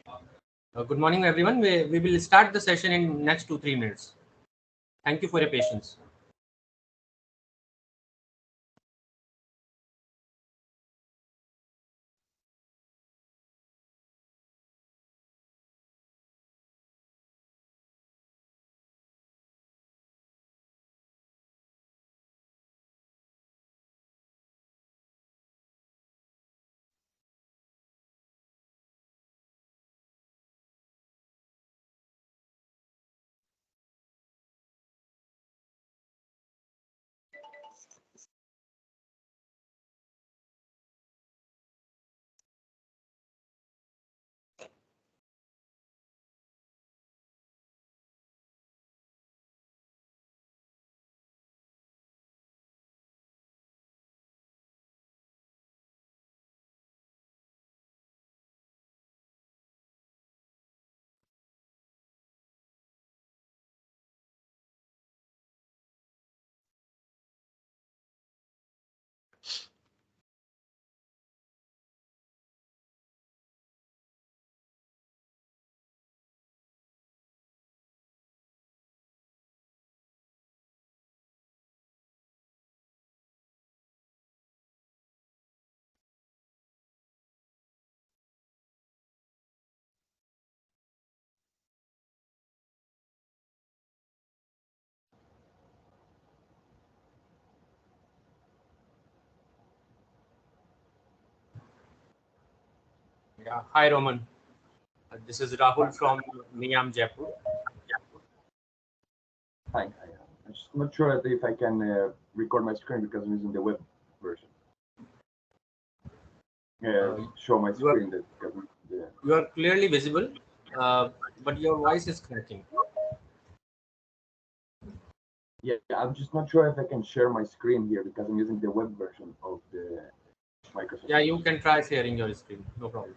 Good morning, everyone. We will start the session in next 2-3 minutes. Thank you for your patience. Yeah. Hi, Roman. This is Rahul from Niyam, Jaipur. Hi. I'm just not sure if I can record my screen because I'm using the web version. Show my You are screen that because the you are clearly visible, but your voice is cracking. yeah. I'm just not sure if I can share my screen here because I'm using the web version of the Microsoft Yeah, you Teams. can try sharing your screen. No problem.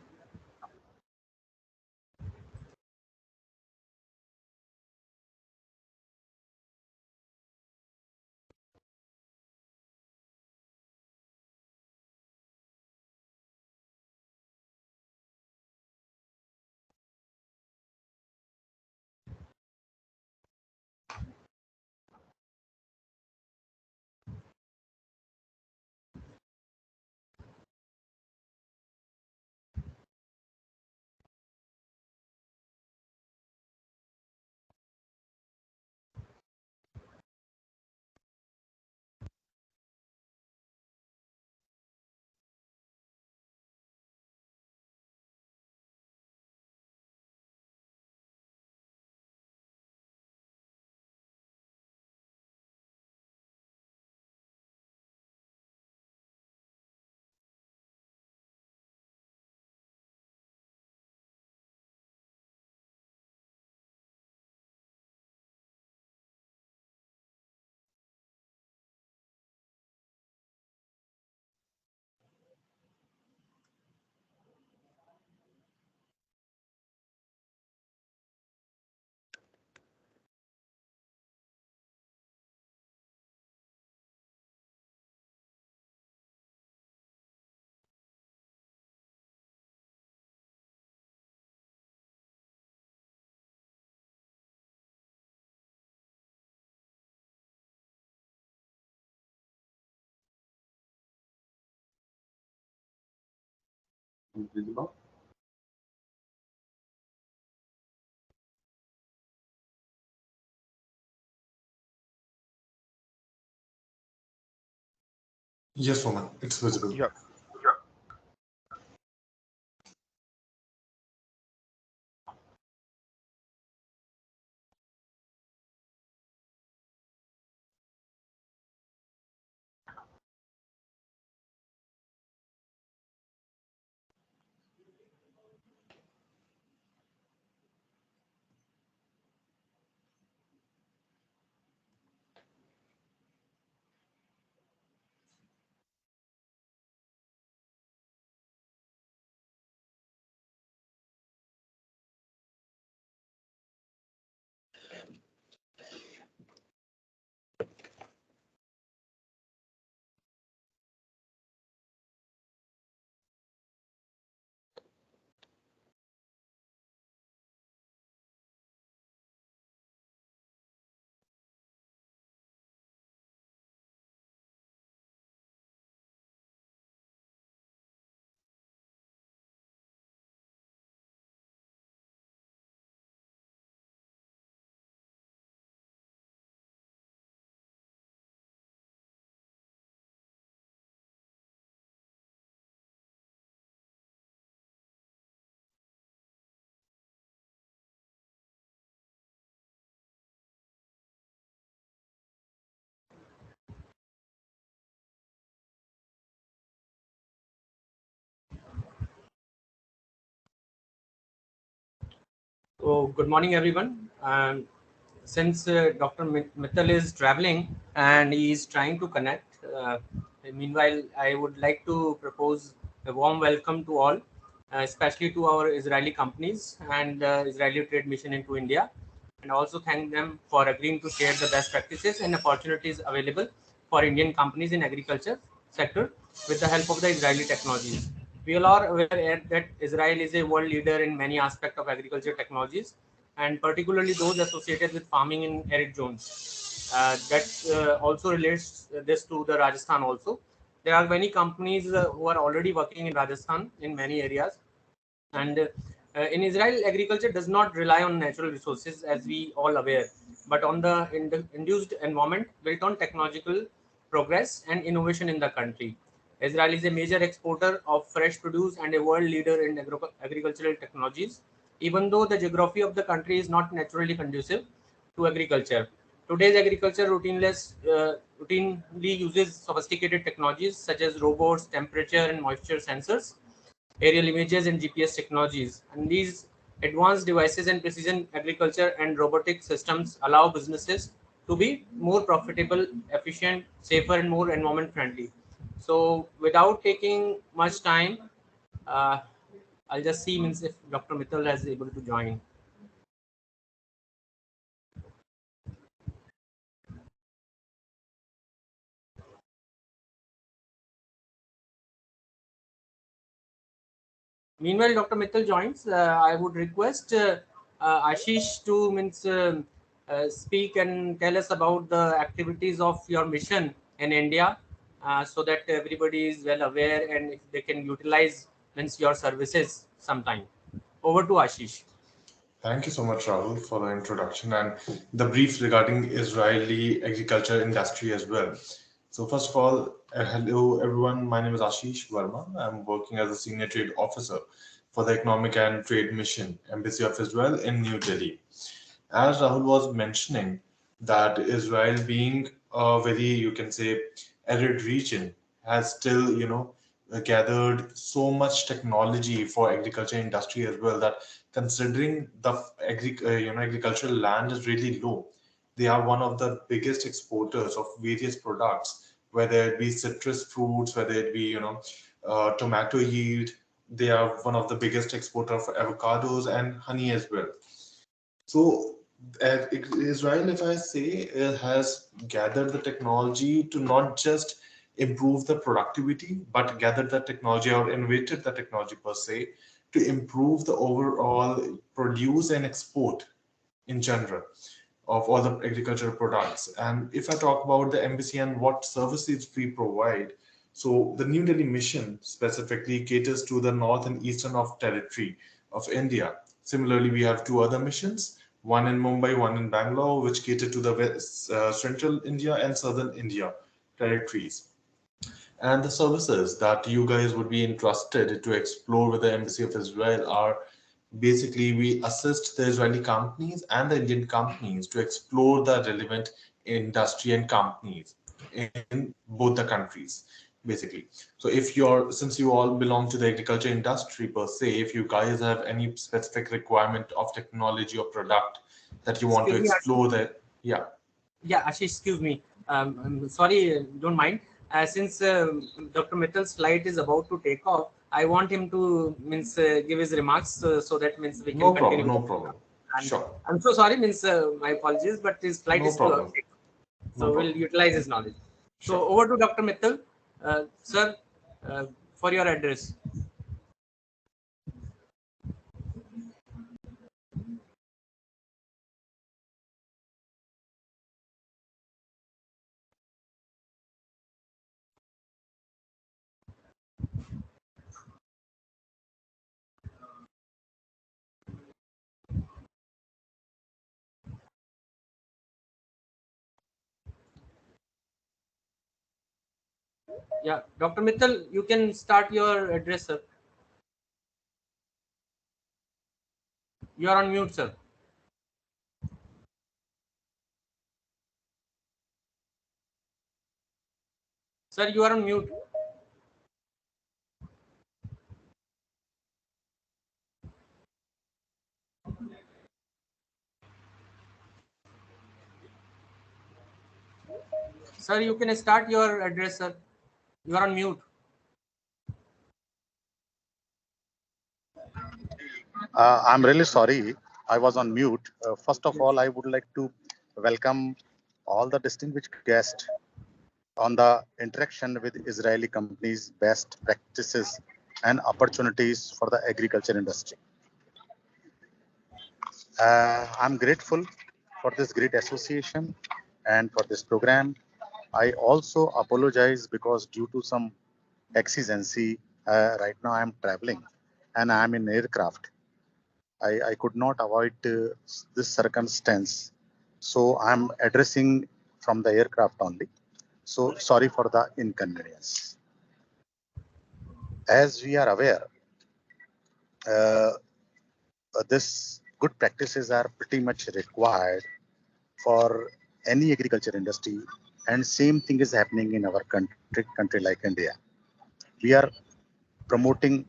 Is visible? Yes, Roman, it's visible. Yeah. Oh, good morning, everyone. Since Dr. Mittal is traveling and he is trying to connect, meanwhile, I would like to propose a warm welcome to all, especially to our Israeli companies and Israeli trade mission into India, and also thank them for agreeing to share the best practices and opportunities available for Indian companies in agriculture sector with the help of the Israeli technologies. We all are aware that Israel is a world leader in many aspects of agriculture technologies, and particularly those associated with farming in arid zones. That also relates this to the Rajasthan also. There are many companies who are already working in Rajasthan in many areas, and in Israel, agriculture does not rely on natural resources, as we all aware, but on the induced environment built on technological progress and innovation in the country. Israel is a major exporter of fresh produce and a world leader in agricultural technologies, even though the geography of the country is not naturally conducive to agriculture. Today's agriculture routinely uses sophisticated technologies such as robots, temperature and moisture sensors, aerial images and GPS technologies. And these advanced devices and precision agriculture and robotic systems allow businesses to be more profitable, efficient, safer, and more environment friendly. So without taking much time, uh, I'll just see means if Dr. Mittal is able to join. Meanwhile, Dr. Mittal joins. I would request Ashish to speak and tell us about the activities of your mission in India, so that everybody is well aware and if they can utilize your services sometime. Over to Ashish. Thank you so much, Rahul, for the introduction and the brief regarding Israeli agriculture industry as well. So first of all, hello everyone. My name is Ashish Verma. I'm working as a senior trade officer for the Economic and Trade Mission, Embassy of Israel in New Delhi. As Rahul was mentioning, that Israel being a very, you can say, arid region, has still, gathered so much technology for agriculture industry as well, that considering the agricultural land is really low, they are one of the biggest exporters of various products, whether it be citrus fruits, whether it be, tomato yield. They are one of the biggest exporter of avocados and honey as well. So, Israel, if I say, has gathered the technology to not just improve the productivity, but gathered the technology or innovated the technology per se to improve the overall produce and export in general of all the agricultural products. And if I talk about the embassy and what services we provide, so the New Delhi mission specifically caters to the north and eastern of territory of India. Similarly, we have two other missions, one in Mumbai, one in Bangalore, which cater to the central India and southern India territories. And the services that you guys would be interested to explore with the Embassy of Israel are basically we assist the Israeli companies and the Indian companies to explore the relevant industry and companies in both the countries, basically. So if you're, since you all belong to the agriculture industry per se, if you guys have any specific requirement of technology or product that you want to Excuse me, Ashish. explore that, yeah. Yeah, Ashish, excuse me. I'm sorry, don't mind. Since Dr. Mittal's flight is about to take off, I want him to give his remarks so that we can No continue problem, with no the problem. program. And Sure, I'm so sorry, my apologies, but his flight no is to problem, take. no So we'll problem. utilize his knowledge. So Sure. over to Dr. Mittal. Sir, for your address. Yeah, Dr. Mittal, you can start your address, sir. You are on mute, sir. Sir, you are on mute. Sir, you can start your address, sir. You are on mute. I'm really sorry. I was on mute. First of all, I would like to welcome all the distinguished guests on the interaction with Israeli companies' best practices and opportunities for the agriculture industry. I'm grateful for this great association and for this program. I also apologize because due to some exigency, right now I'm traveling and I'm in aircraft. I could not avoid this circumstance. So I'm addressing from the aircraft only. So sorry for the inconvenience. As we are aware, uh, this good practices are pretty much required for any agriculture industry, and same thing is happening in our country like India. We are promoting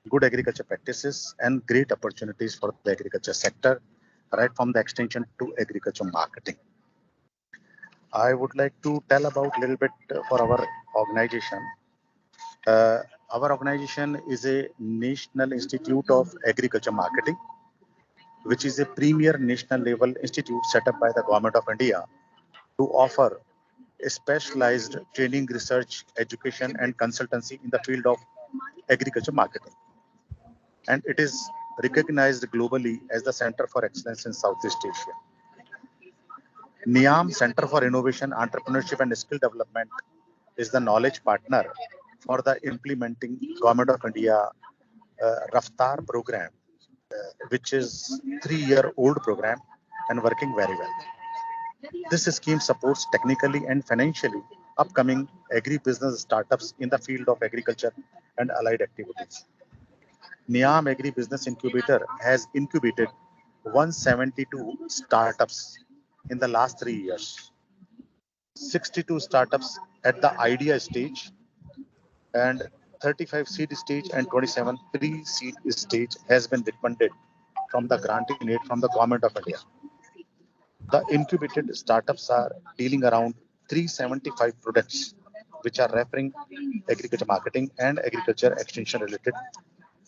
good agriculture practices and great opportunities for the agriculture sector, right from the extension to agriculture marketing. I would like to tell about a little bit for our organization. Our organization is a National Institute of Agriculture Marketing, which is a premier national level institute set up by the Government of India to offer specialized training, research, education, and consultancy in the field of agriculture marketing. And it is recognized globally as the Center for Excellence in Southeast Asia. NIAM, Center for Innovation, Entrepreneurship and Skill Development, is the knowledge partner for the implementing Government of India Raftar program, which is 3-year old program and working very well. This scheme supports technically and financially upcoming agri-business startups in the field of agriculture and allied activities. NIAM Agri-Business Incubator has incubated 172 startups in the last 3 years. 62 startups at the idea stage and 35 seed stage and 27 pre-seed stage has been recommended from the granting aid from the Government of India. The incubated startups are dealing around 375 products, which are referring agriculture marketing and agriculture extension related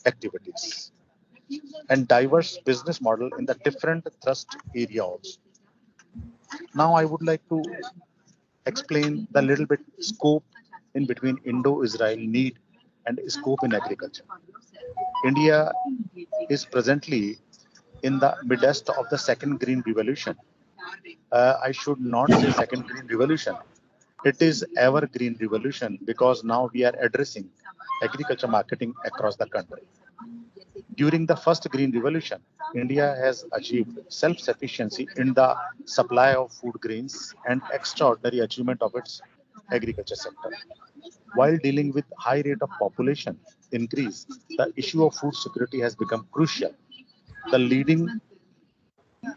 activities, and diverse business model in the different thrust areas. Now I would like to explain the little bit scope in between Indo-Israel need and scope in agriculture. India is presently in the midst of the second green revolution. I should not say second green revolution. It is evergreen revolution because now we are addressing agriculture marketing across the country. During the first green revolution, India has achieved self-sufficiency in the supply of food grains and extraordinary achievement of its agriculture sector. While dealing with high rate of population increase, the issue of food security has become crucial. The leading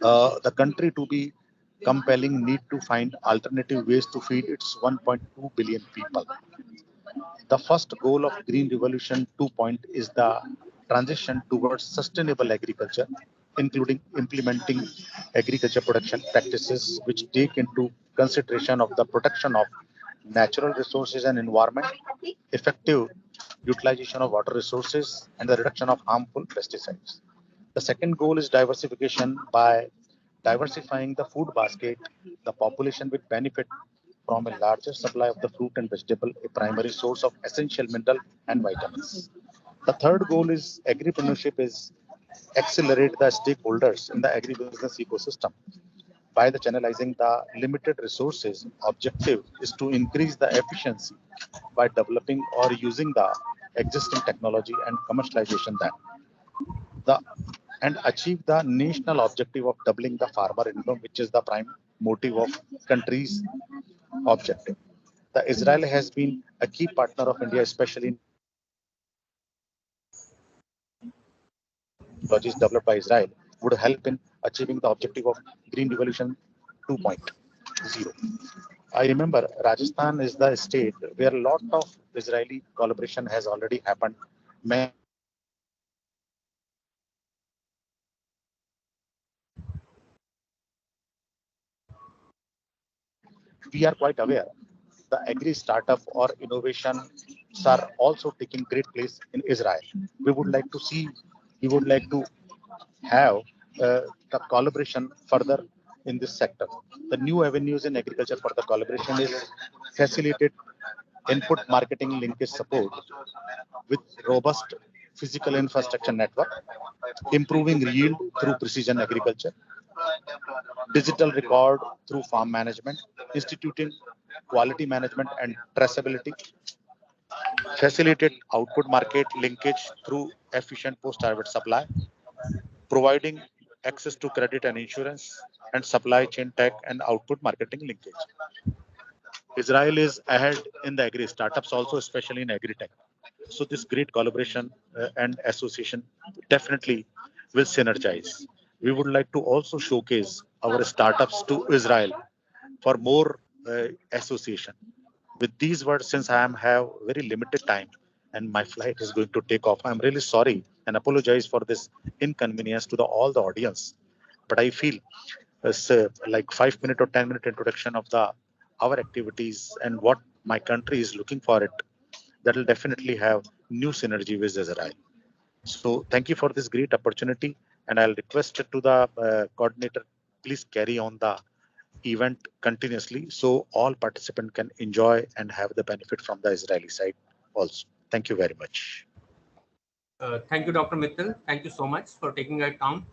the country to be compelling need to find alternative ways to feed its 1.2 billion people. The first goal of Green Revolution 2.0 is the transition towards sustainable agriculture, including implementing agriculture production practices which take into consideration of the protection of natural resources and environment, effective utilization of water resources, and the reduction of harmful pesticides. The second goal is diversification. By diversifying the food basket, the population will benefit from a larger supply of the fruit and vegetable, a primary source of essential mineral and vitamins. The third goal is agripreneurship is accelerate the stakeholders in the agribusiness ecosystem. By the channelizing the limited resources, objective is to increase the efficiency by developing or using the existing technology and commercialization that the and achieve the national objective of doubling the farmer income, which is the prime motive of country's objective. The Israel has been a key partner of India, especially in technologies developed by Israel would help in achieving the objective of Green Revolution 2.0. I remember Rajasthan is the state where a lot of Israeli collaboration has already happened. We are quite aware the agri startup or innovation are also taking great place in Israel. We would like to see, we would like to have the collaboration further in this sector. The new avenues in agriculture for the collaboration is facilitate input marketing linkage support with robust physical infrastructure network, improving yield through precision agriculture, digital record through farm management, instituting quality management and traceability, facilitate output market linkage through efficient post-harvest supply, providing access to credit and insurance, and supply chain tech and output marketing linkage. Israel is ahead in the agri startups also, especially in agri-tech. So this great collaboration and association definitely will synergize. We would like to also showcase our startups to Israel for more association. With these words, since I am have very limited time and my flight is going to take off, I'm really sorry and apologize for this inconvenience to all the audience. But I feel it's like 5 minute or 10 minute introduction of the our activities and what my country is looking for it. That will definitely have new synergy with Israel. So thank you for this great opportunity, and I'll request to the coordinator, please carry on the event continuously so all participants can enjoy and have the benefit from the Israeli side also. Thank you very much. Thank you, Dr. Mittal. Thank you so much for taking your time.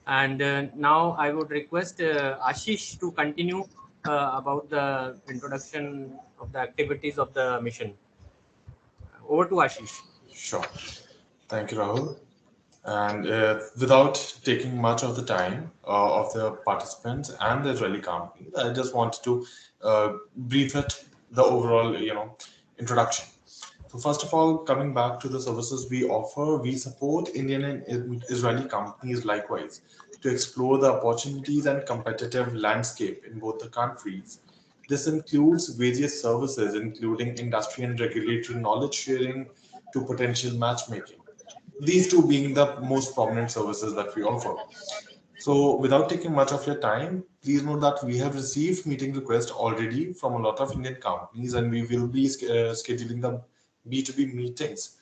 And now I would request Ashish to continue about the introduction of the activities of the mission. Over to Ashish. Sure. Thank you, Rahul. And without taking much of the time of the participants and the Israeli company, I just wanted to brief it the overall, introduction. So first of all, coming back to the services we offer, we support Indian and Israeli companies likewise to explore the opportunities and competitive landscape in both the countries. This includes various services, including industry and regulatory knowledge sharing to potential matchmaking, these two being the most prominent services that we offer. So, without taking much of your time, please note that we have received meeting requests already from a lot of Indian companies, and we will be scheduling the B2B meetings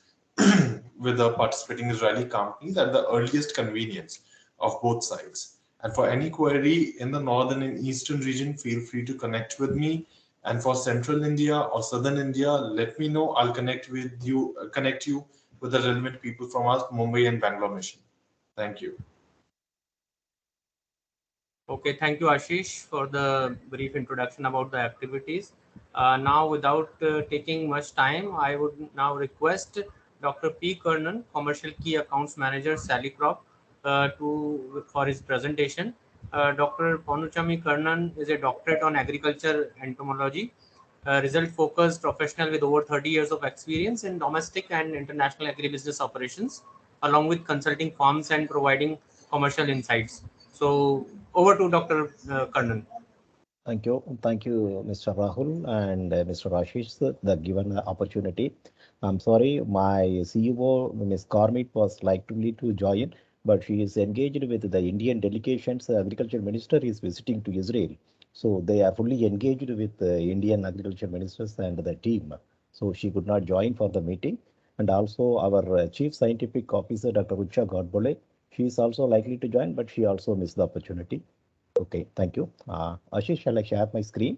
with the participating Israeli companies at the earliest convenience of both sides. And for any query in the northern and eastern region, feel free to connect with me. And for central India or southern India, let me know. I'll connect you with the relevant people from our Mumbai and Bangalore mission. Thank you. Okay, thank you, Ashish, for the brief introduction about the activities. Now, without taking much time, I would now request Dr. P. Kernan, Commercial Key Accounts Manager, Sally Crop, for his presentation. Dr. Ponuchami Kernan is a doctorate on agriculture entomology, result-focused professional with over 30 years of experience in domestic and international agribusiness operations, along with consulting firms and providing commercial insights. So over to Dr. Karnan. Thank you, Mr. Rahul and Mr. Ashish, the given opportunity. I'm sorry, my CEO, Ms. Karmit, was likely to join, but she is engaged with the Indian delegations. The agriculture minister is visiting to Israel. So they are fully engaged with the Indian agriculture ministers and the team. So she could not join for the meeting. And also our chief scientific officer, Dr. Ucha Godbole, she is also likely to join, but she also missed the opportunity. Okay, thank you. Ashish, shall I share my screen?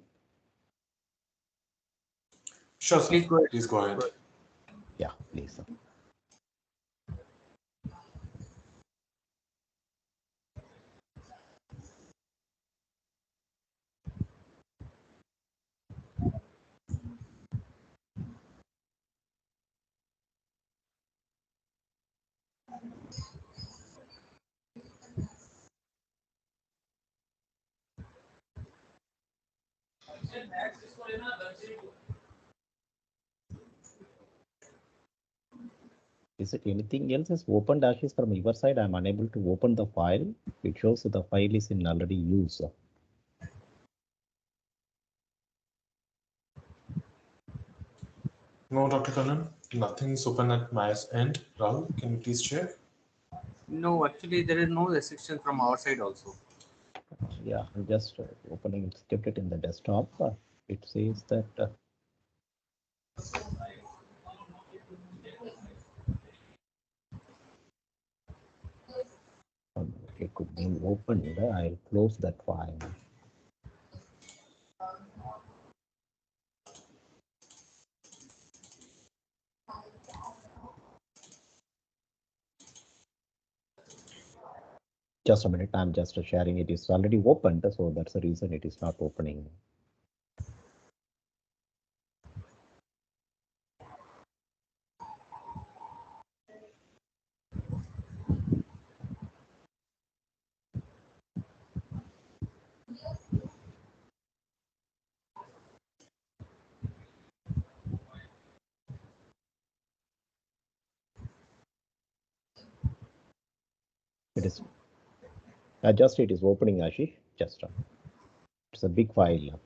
Sure, sir. Please go ahead. Yeah, please. Is it anything else is opened, Ashish, from your side? I'm unable to open the file. It shows the file is in already use. No, Dr. Kanan, nothing's open at my end. Rahul, can you please check? No, actually, there is no restriction from our side also. Yeah, I'm just opening, kept it in the desktop. It says that It could be opened. I'll close that file. Just a minute, I'm just sharing. It is already opened, so that's the reason it is not opening. It is just it is opening, Ashish. Just it's a big file.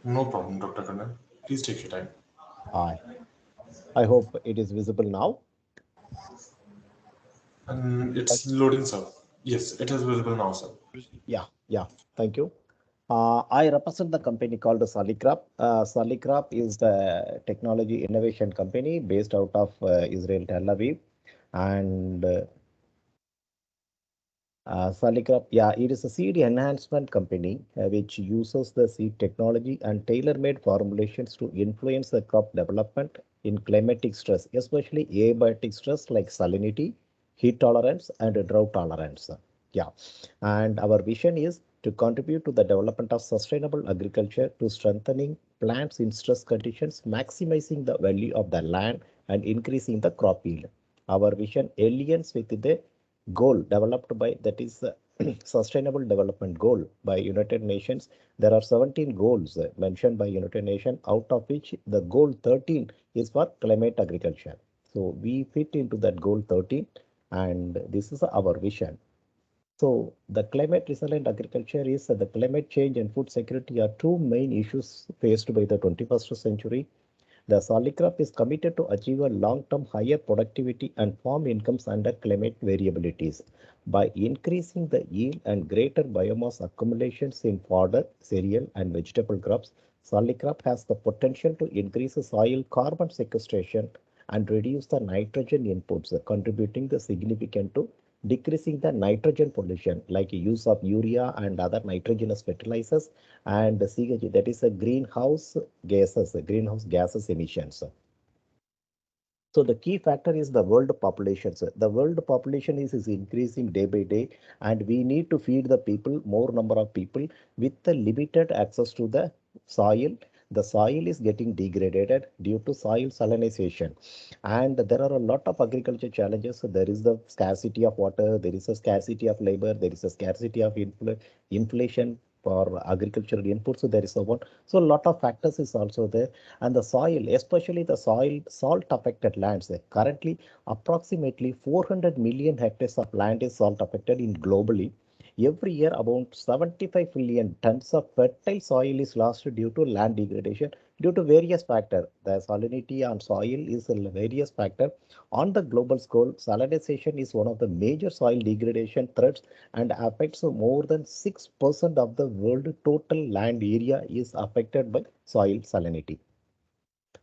No problem, Dr. Kannan. Please take your time. I I hope it is visible now. And it's loading, sir. Yes, it is visible now, sir. Yeah. Thank you. I represent the company called Salicrop. Salicrop is the technology innovation company based out of Israel, Tel Aviv, and Salicrop, yeah, it is a seed enhancement company which uses the seed technology and tailor-made formulations to influence the crop development in climatic stress, especially abiotic stress like salinity, heat tolerance, and drought tolerance. Yeah, and our vision is to contribute to the development of sustainable agriculture to strengthening plants in stress conditions, maximizing the value of the land, and increasing the crop yield. Our vision aligns with the goal developed by that is sustainable development goal by United Nations. There are 17 goals mentioned by United Nations, out of which the goal 13 is for climate agriculture. So we fit into that goal 13, and this is our vision. So the climate resilient agriculture is the climate change and food security are two main issues faced by the 21st century. The Salicrop is committed to achieve a long-term higher productivity and farm incomes under climate variabilities by increasing the yield and greater biomass accumulations in fodder, cereal, and vegetable crops. Salicrop has the potential to increase the soil carbon sequestration and reduce the nitrogen inputs, contributing the significant to decreasing the nitrogen pollution like use of urea and other nitrogenous fertilizers and CH, that is a greenhouse gases emissions. So the key factor is the world population. So the world population is increasing day by day, and we need to feed the people, more number of people with the limited access to the soil. The soil is getting degraded due to soil salinization, and there are a lot of agriculture challenges. So there is the scarcity of water, there is a scarcity of labor, there is a scarcity of inflation for agricultural inputs. So there is a one. So a lot of factors is also there, and the soil, especially the soil salt affected lands. Currently, approximately 400 million hectares of land is salt affected in globally. Every year, about 75 billion tons of fertile soil is lost due to land degradation due to various factors. The salinity on soil is a various factor. On the global scale, salinization is one of the major soil degradation threats and affects more than 6% of the world total land area is affected by soil salinity.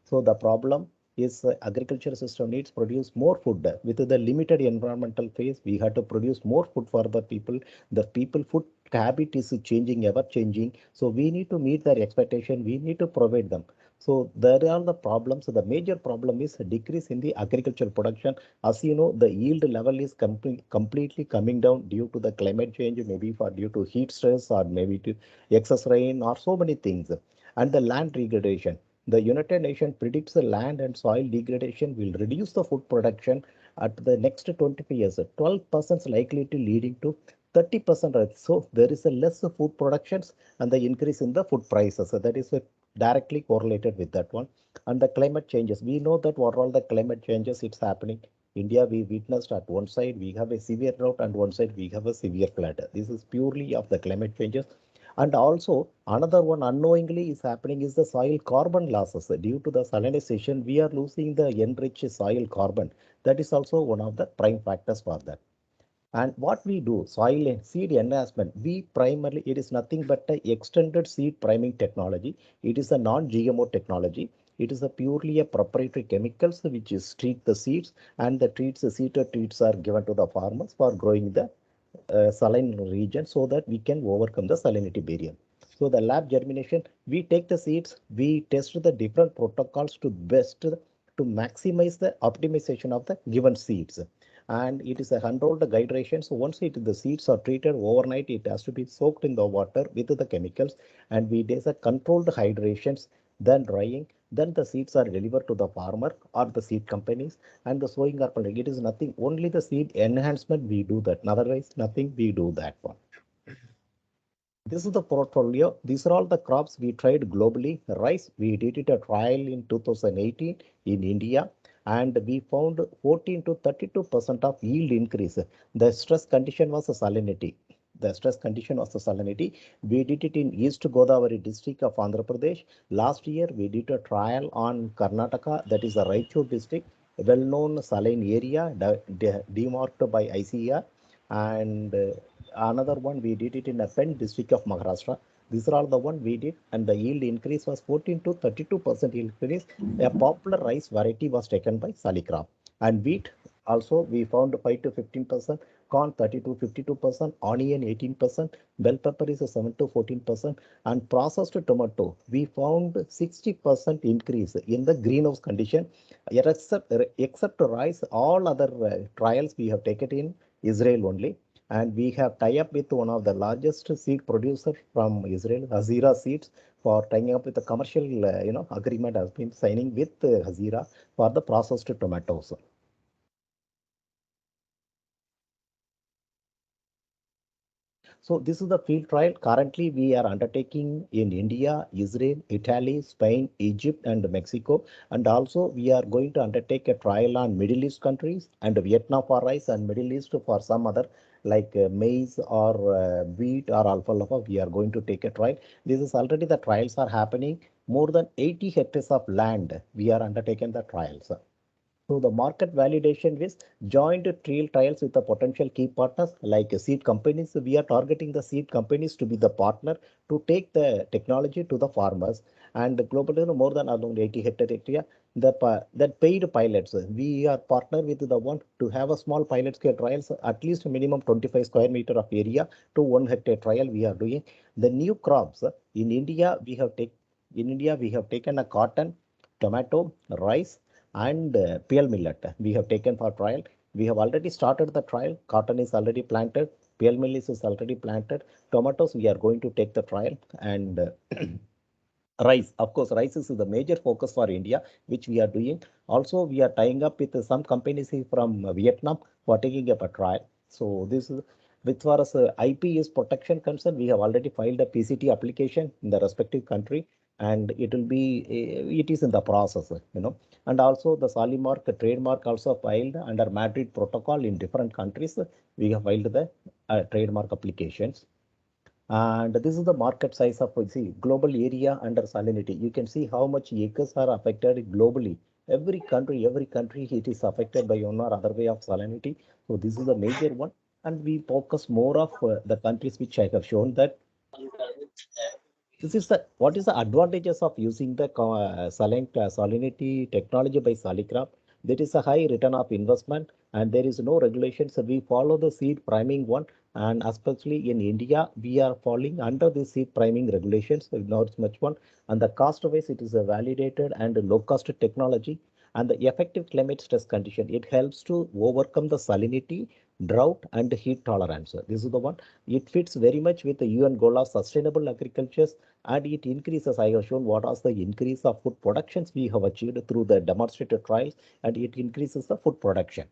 So the problem is agriculture system needs produce more food with the limited environmental phase. We have to produce more food for the people. The people food habit is changing, ever changing. So we need to meet their expectation. We need to provide them. So there are the problems. The major problem is a decrease in the agricultural production. As you know, the yield level is completely coming down due to the climate change, maybe for due to heat stress or maybe to excess rain or so many things. And the land degradation. The United Nations predicts the land and soil degradation will reduce the food production at the next 25 years. 12% likely to leading to 30%. So there is a less food productions and the increase in the food prices. So that is directly correlated with that one. And the climate changes. We know that what all the climate changes it's happening. India, we witnessed at one side we have a severe drought and one side we have a severe flood. This is purely of the climate changes. And also another one unknowingly is happening is the soil carbon losses. Due to the salinization, we are losing the enriched soil carbon. That is also one of the prime factors for that. And what we do, soil and seed enhancement, we primarily, it is nothing but a extended seed priming technology. It is a non-GMO technology. It is a purely a proprietary chemicals which is treat the seeds, and the treats, the seeded treats are given to the farmers for growing the saline region so that we can overcome the salinity barrier. So the lab germination, we take the seeds, we test the different protocols to best to maximize the optimization of the given seeds. And it is a controlled hydration. So once the seeds are treated overnight, it has to be soaked in the water with the chemicals, and we do a controlled hydrations, then drying, then the seeds are delivered to the farmer or the seed companies, and the sowing are planned. It is nothing, only the seed enhancement we do that. Otherwise, nothing we do that one. This is the portfolio. These are all the crops we tried globally. Rice, we did it a trial in 2018 in India, and we found 14 to 32% of yield increase. The stress condition was the salinity. The stress condition was the salinity. We did it in East Godavari district of Andhra Pradesh. Last year, we did a trial on Karnataka, that is the Raichur district, a well-known saline area demarked by ICER, and another one we did it in a Pen district of Maharashtra. These are all the one we did, and the yield increase was 14 to 32% increase. A popular rice variety was taken by Salicrop. And wheat also we found 5 to 15%, corn 30 to 52%, onion 18%, bell pepper is a 7 to 14%, and processed tomato we found 60% increase in the greenhouse condition. Except rice, all other trials we have taken in Israel only, and we have tie up with one of the largest seed producer from Israel, Hazira Seeds, for tying up with a commercial agreement has been signing with Hazira for the processed tomatoes. So this is the field trial currently we are undertaking in India, Israel, Italy, Spain, Egypt, and Mexico. And also we are going to undertake a trial on Middle East countries and Vietnam for rice, and Middle East for some other like maize or wheat or alfalfa. We are going to take a trial. This is already the trials are happening. More than 80 hectares of land we are undertaking the trials. So the market validation is joint trail trials with the potential key partners like seed companies. We are targeting the seed companies to be the partner to take the technology to the farmers, and globally more than around 80 hectare area. That paid pilots, we are partner with the one to have a small pilot scale trials, at least minimum 25 square meter of area to 1 hectare trial we are doing. The new crops in India we have taken a cotton, tomato, rice, and PL millet we have taken for trial. We have already started the trial. Cotton is already planted. PL millet is already planted. Tomatoes we are going to take the trial, and rice, of course, rice is the major focus for India, which we are doing. Also, we are tying up with some companies from Vietnam for taking up a trial. So this is with far as IP is protection concerned, we have already filed a PCT application in the respective country, and it will be it is in the process. And also the Solimark trademark also filed under Madrid Protocol in different countries. We have filed the trademark applications. And this is the market size of global area under salinity. You can see how much acres are affected globally. Every country it is affected by one or other way of salinity. So this is the major one, and we focus more of the countries which I have shown that this is the what is the advantages of using the salinity technology by Salicraft. There is a high return of investment, and there is no regulation. So we follow the seed priming one, and especially in India, we are falling under the seed priming regulations. Not much one, and the cost wise, it is a validated and low cost technology, and the effective climate stress condition. It helps to overcome the salinity, drought, and heat tolerance. This is the one. It fits very much with the UN goal of sustainable agriculture, and it increases. I have shown what was the increase of food productions we have achieved through the demonstrated trials, and it increases the food production.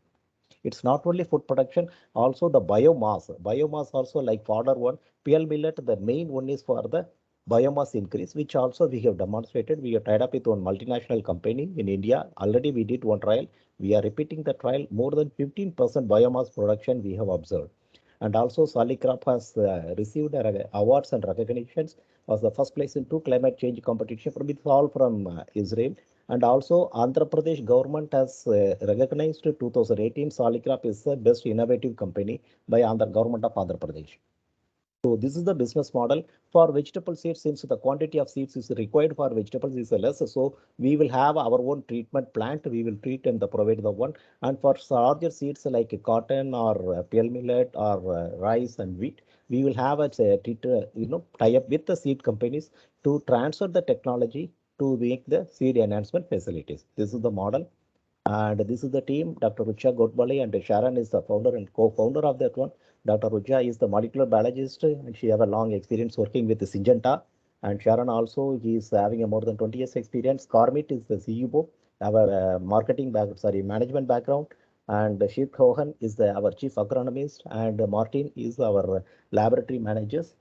It's not only food production, also the biomass. Biomass also like fodder one, PL millet, the main one is for the biomass increase, which also we have demonstrated. We have tied up with one multinational company in India. Already we did one trial. We are repeating the trial. More than 15% biomass production we have observed. And also Salicrop has received awards and recognitions. Was the first place in two climate change competition from it's all from Israel. And also, Andhra Pradesh government has recognized 2018 Salicrop is the best innovative company by Andhra government of Andhra Pradesh. So this is the business model for vegetable seeds. Since the quantity of seeds is required for vegetables is less, so we will have our own treatment plant. We will treat and provide the one. And for larger seeds like cotton or pearl millet or rice and wheat, we will have a tie up with the seed companies to transfer the technology to make the seed enhancement facilities. This is the model. And this is the team. Dr. Rucha Godbole and Sharon is the founder and co-founder of that one. Dr. Rucha is the molecular biologist and she have a long experience working with the Syngenta. And Sharon also, he is having a more than 20 years experience. Cormit is the CEO, our management background. And Shiv Cohen is our chief agronomist. And Martin is our laboratory managers.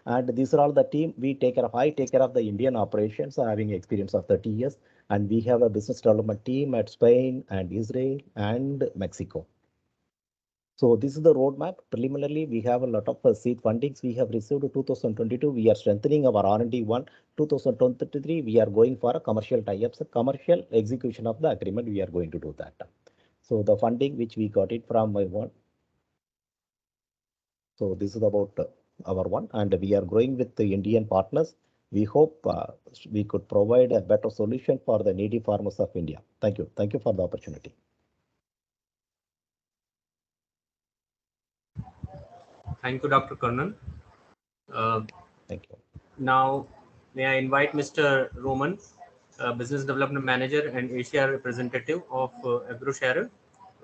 And these are all the team we take care of. I take care of the Indian operations, having experience of 30 years. And we have a business development team at Spain and Israel and Mexico. So this is the roadmap. Preliminarily, we have a lot of seed fundings we have received 2022. We are strengthening our R&D one. 2023, we are going for a commercial tie-ups, commercial execution of the agreement. We are going to do that. So the funding which we got it from my one. So this is about our one, and we are growing with the Indian partners. We hope we could provide a better solution for the needy farmers of India. Thank you. Thank you for the opportunity. Thank you, Dr. Karnan. Thank you. Now, may I invite Mr. Roman, Business Development Manager and Asia representative of AgroShare.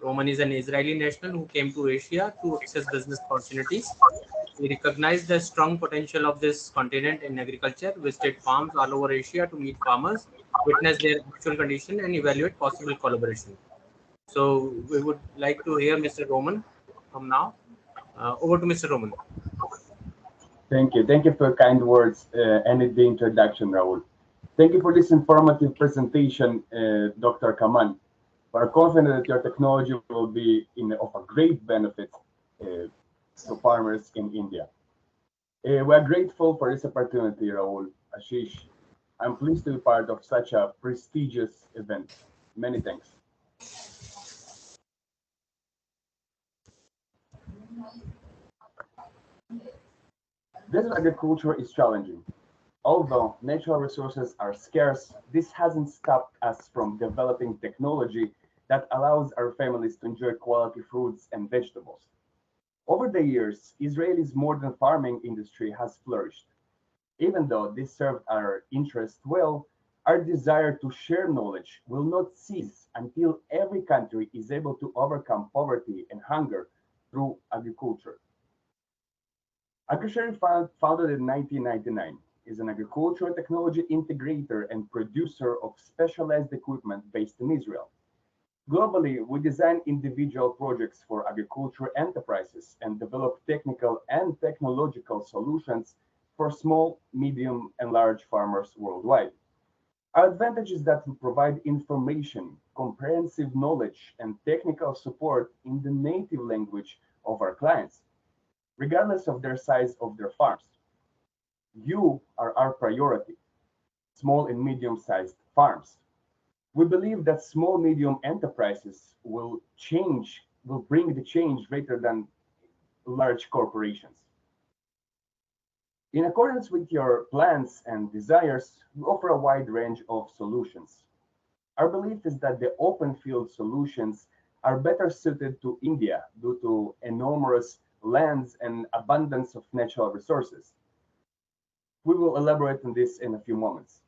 Roman is an Israeli national who came to Asia to access business opportunities. He recognized the strong potential of this continent in agriculture, visited farms all over Asia to meet farmers, witness their actual condition, and evaluate possible collaboration. So we would like to hear Mr. Roman from now. Over to Mr. Roman. Thank you. Thank you for your kind words and the introduction, Raul. Thank you for this informative presentation, Dr. Kaman. We're confident that your technology will be of a great benefit to farmers in India. We are grateful for this opportunity, Raul, Ashish. I'm pleased to be part of such a prestigious event. Many thanks. Desert agriculture is challenging. Although natural resources are scarce, this hasn't stopped us from developing technology that allows our families to enjoy quality fruits and vegetables. Over the years, Israel's modern farming industry has flourished. Even though this served our interest well, our desire to share knowledge will not cease until every country is able to overcome poverty and hunger through agriculture. AgroShare, founded in 1999, is an agricultural technology integrator and producer of specialized equipment based in Israel. Globally, we design individual projects for agriculture enterprises and develop technical and technological solutions for small, medium, and large farmers worldwide. Our advantage is that we provide information, comprehensive knowledge, and technical support in the native language of our clients, regardless of their size of their farms. You are our priority, small and medium-sized farms. We believe that small medium enterprises will bring the change greater than large corporations. In accordance with your plans and desires, we offer a wide range of solutions. Our belief is that the open field solutions are better suited to India due to enormous lands and abundance of natural resources. We will elaborate on this in a few moments.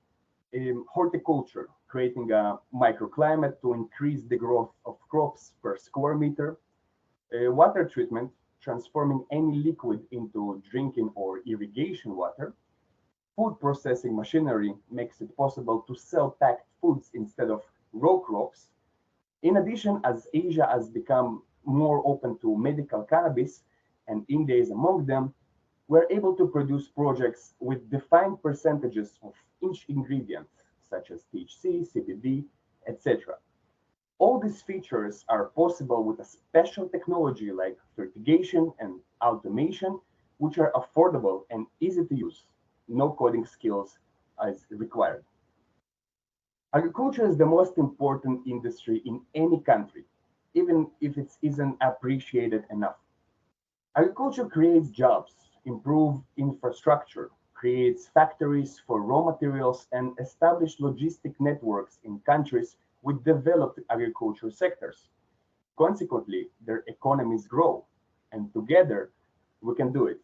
Horticulture, creating a microclimate to increase the growth of crops per square meter. Water treatment, transforming any liquid into drinking or irrigation water. Food processing machinery makes it possible to sell packed foods instead of raw crops. In addition, as Asia has become more open to medical cannabis, and India is among them, we're able to produce projects with defined percentages of each ingredient, such as THC, CBD, etc. All these features are possible with a special technology like fertigation and automation, which are affordable and easy to use. No coding skills is required. Agriculture is the most important industry in any country, even if it isn't appreciated enough. Agriculture creates jobs, improves infrastructure, creates factories for raw materials, and establishes logistic networks in countries with developed agriculture sectors. Consequently, their economies grow, and together we can do it.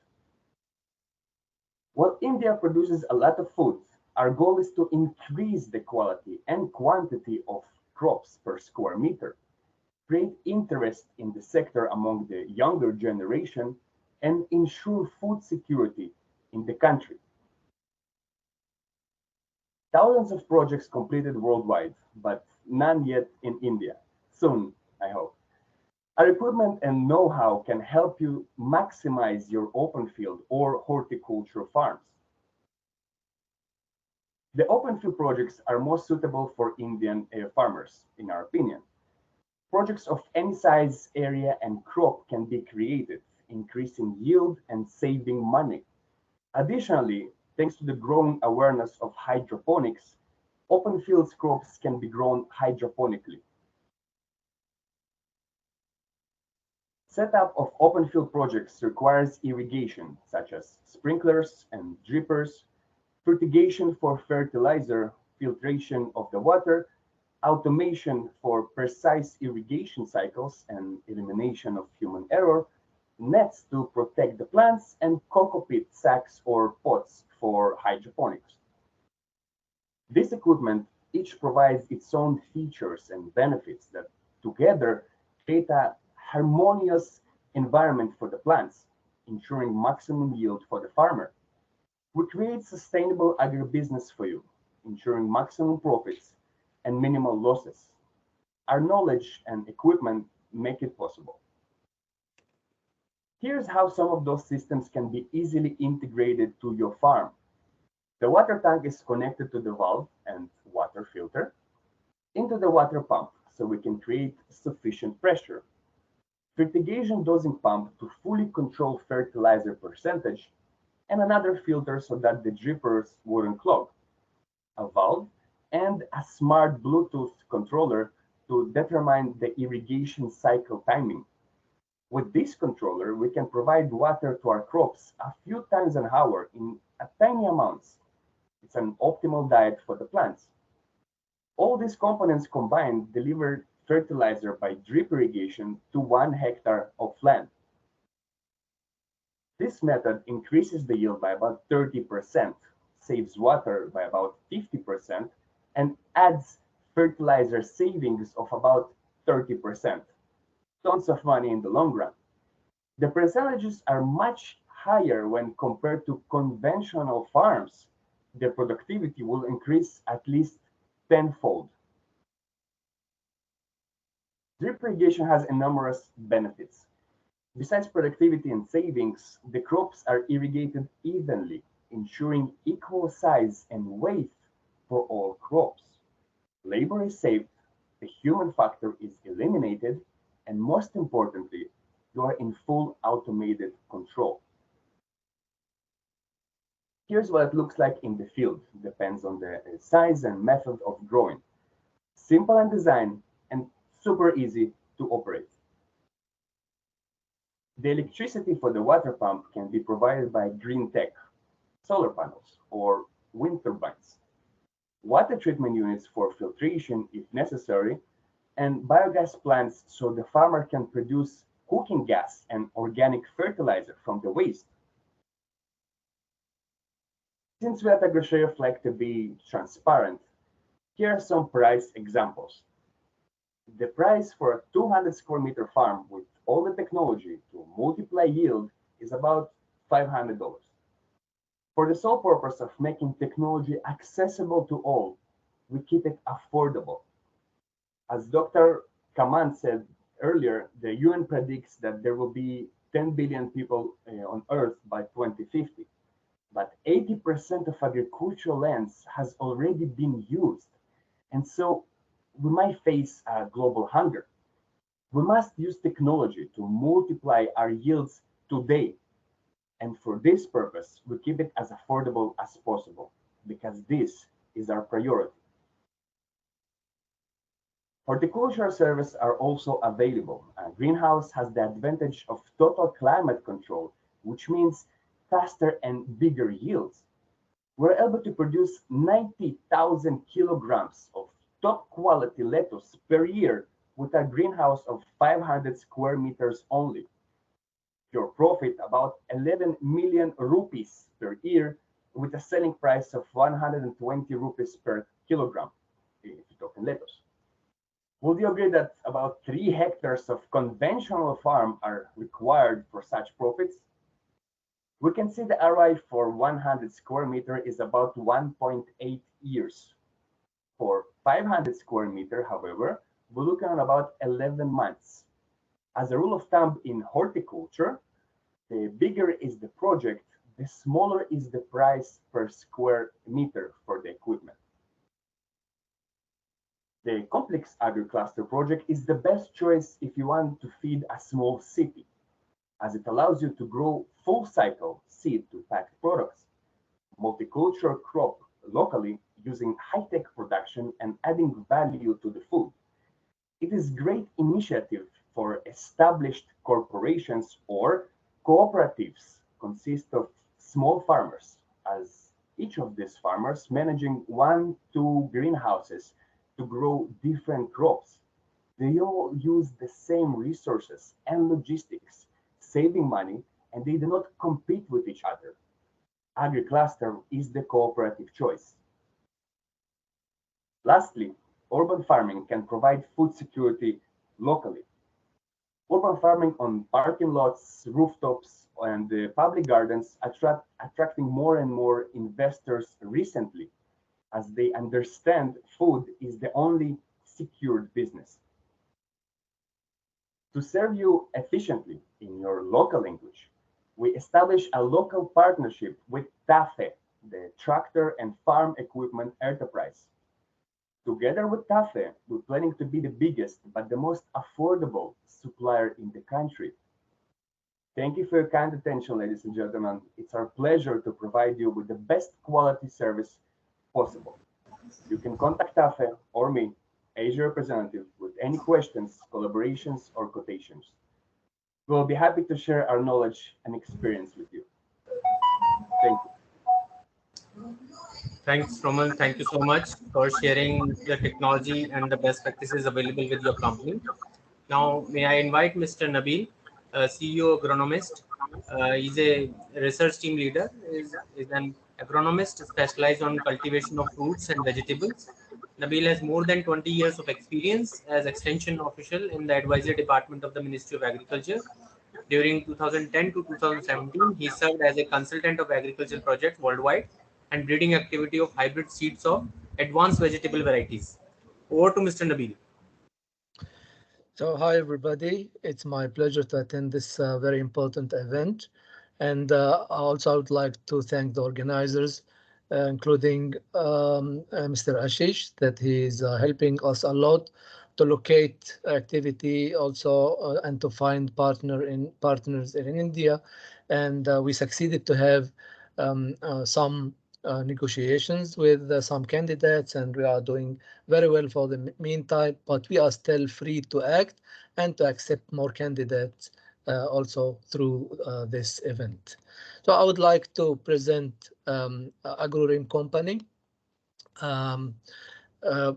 While India produces a lot of food, our goal is to increase the quality and quantity of crops per square meter, create interest in the sector among the younger generation, and ensure food security in the country. Thousands of projects completed worldwide, but none yet in India. Soon, I hope. Our equipment and know-how can help you maximize your open field or horticulture farms. The open field projects are most suitable for Indian farmers, in our opinion. Projects of any size, area, and crop can be created, increasing yield and saving money. Additionally, thanks to the growing awareness of hydroponics, open fields crops can be grown hydroponically. Setup of open field projects requires irrigation, such as sprinklers and drippers, fertigation for fertilizer, filtration of the water, automation for precise irrigation cycles and elimination of human error, nets to protect the plants, and cockpit sacks or pots for hydroponics. This equipment each provides its own features and benefits that together create a harmonious environment for the plants, ensuring maximum yield for the farmer. We create sustainable agribusiness for you, ensuring maximum profits and minimal losses. Our knowledge and equipment make it possible. Here's how some of those systems can be easily integrated to your farm. The water tank is connected to the valve and water filter into the water pump so we can create sufficient pressure. Fertigation dosing pump to fully control fertilizer percentage, and another filter so that the drippers wouldn't clog. A valve and a smart Bluetooth controller to determine the irrigation cycle timing. With this controller, we can provide water to our crops a few times an hour in a tiny amounts. It's an optimal diet for the plants. All these components combined deliver fertilizer by drip irrigation to 1 hectare of land. This method increases the yield by about 30%, saves water by about 50%, and adds fertilizer savings of about 30%. Tons of money in the long run. The percentages are much higher when compared to conventional farms. The productivity will increase at least tenfold. Drip irrigation has enormous benefits. Besides productivity and savings, the crops are irrigated evenly, ensuring equal size and weight for all crops. Labor is saved, the human factor is eliminated, and most importantly, you are in full automated control. Here's what it looks like in the field. Depends on the size and method of growing. Simple in design and super easy to operate. The electricity for the water pump can be provided by green tech, solar panels, or wind turbines. Water treatment units for filtration if necessary, and biogas plants so the farmer can produce cooking gas and organic fertilizer from the waste. Since we at AgroShare like to be transparent, here are some price examples. The price for a 200 square meter farm with all the technology to multiply yield is about $500. For the sole purpose of making technology accessible to all, we keep it affordable. As Dr. Kaman said earlier, the UN predicts that there will be 10 billion people on Earth by 2050, but 80% of agricultural lands has already been used, and so we might face a global hunger. We must use technology to multiply our yields today, and for this purpose, we keep it as affordable as possible, because this is our priority. Horticultural services are also available. A greenhouse has the advantage of total climate control, which means faster and bigger yields. We're able to produce 90,000 kilograms of top quality lettuce per year with a greenhouse of 500 square meters only. Your profit about 11 million rupees per year with a selling price of 120 rupees per kilogram if you talk in lettuce. Would you agree that about 3 hectares of conventional farm are required for such profits? We can see the ROI for 100 square meter is about 1.8 years. For 500 square meter, however, we're looking at about 11 months. As a rule of thumb in horticulture, the bigger is the project, the smaller is the price per square meter for the equipment. The complex agri-cluster project is the best choice if you want to feed a small city, as it allows you to grow full cycle seed to packed products, multicultural crop locally using high-tech production and adding value to the food. It is great initiative for established corporations or cooperatives consist of small farmers, as each of these farmers managing 1, 2 greenhouses to grow different crops. They all use the same resources and logistics, saving money, and they do not compete with each other. Agri-cluster is the cooperative choice. Lastly, urban farming can provide food security locally. Urban farming on parking lots, rooftops, and public gardens attracting more and more investors recently, as they understand food is the only secured business. To serve you efficiently in your local language, we establish a local partnership with TAFE, the Tractor and Farm Equipment Enterprise. Together with TAFE, we're planning to be the biggest but the most affordable supplier in the country. Thank you for your kind attention, ladies and gentlemen. It's our pleasure to provide you with the best quality service possible. You can contact TAFE or me, Asia representative, with any questions, collaborations, or quotations. We'll be happy to share our knowledge and experience with you. Thank you. Thanks, Roman. Thank you so much for sharing the technology and the best practices available with your company. Now, may I invite Mr. Nabil, CEO agronomist. He's a research team leader, is an agronomist specialized on cultivation of fruits and vegetables. Nabil has more than 20 years of experience as extension official in the advisory department of the Ministry of Agriculture. During 2010 to 2017, he served as a consultant of agricultural projects worldwide and breeding activity of hybrid seeds of advanced vegetable varieties. Over to Mr. Nabil. So, hi everybody. It's my pleasure to attend this very important event. And also, I would like to thank the organizers, including Mr. Ashish, that he is helping us a lot to locate activity also and to find partners in India. And we succeeded to have some negotiations with some candidates, and we are doing very well for the meantime, but we are still free to act and to accept more candidates also through this event. So I would like to present AgroRim Company. Um,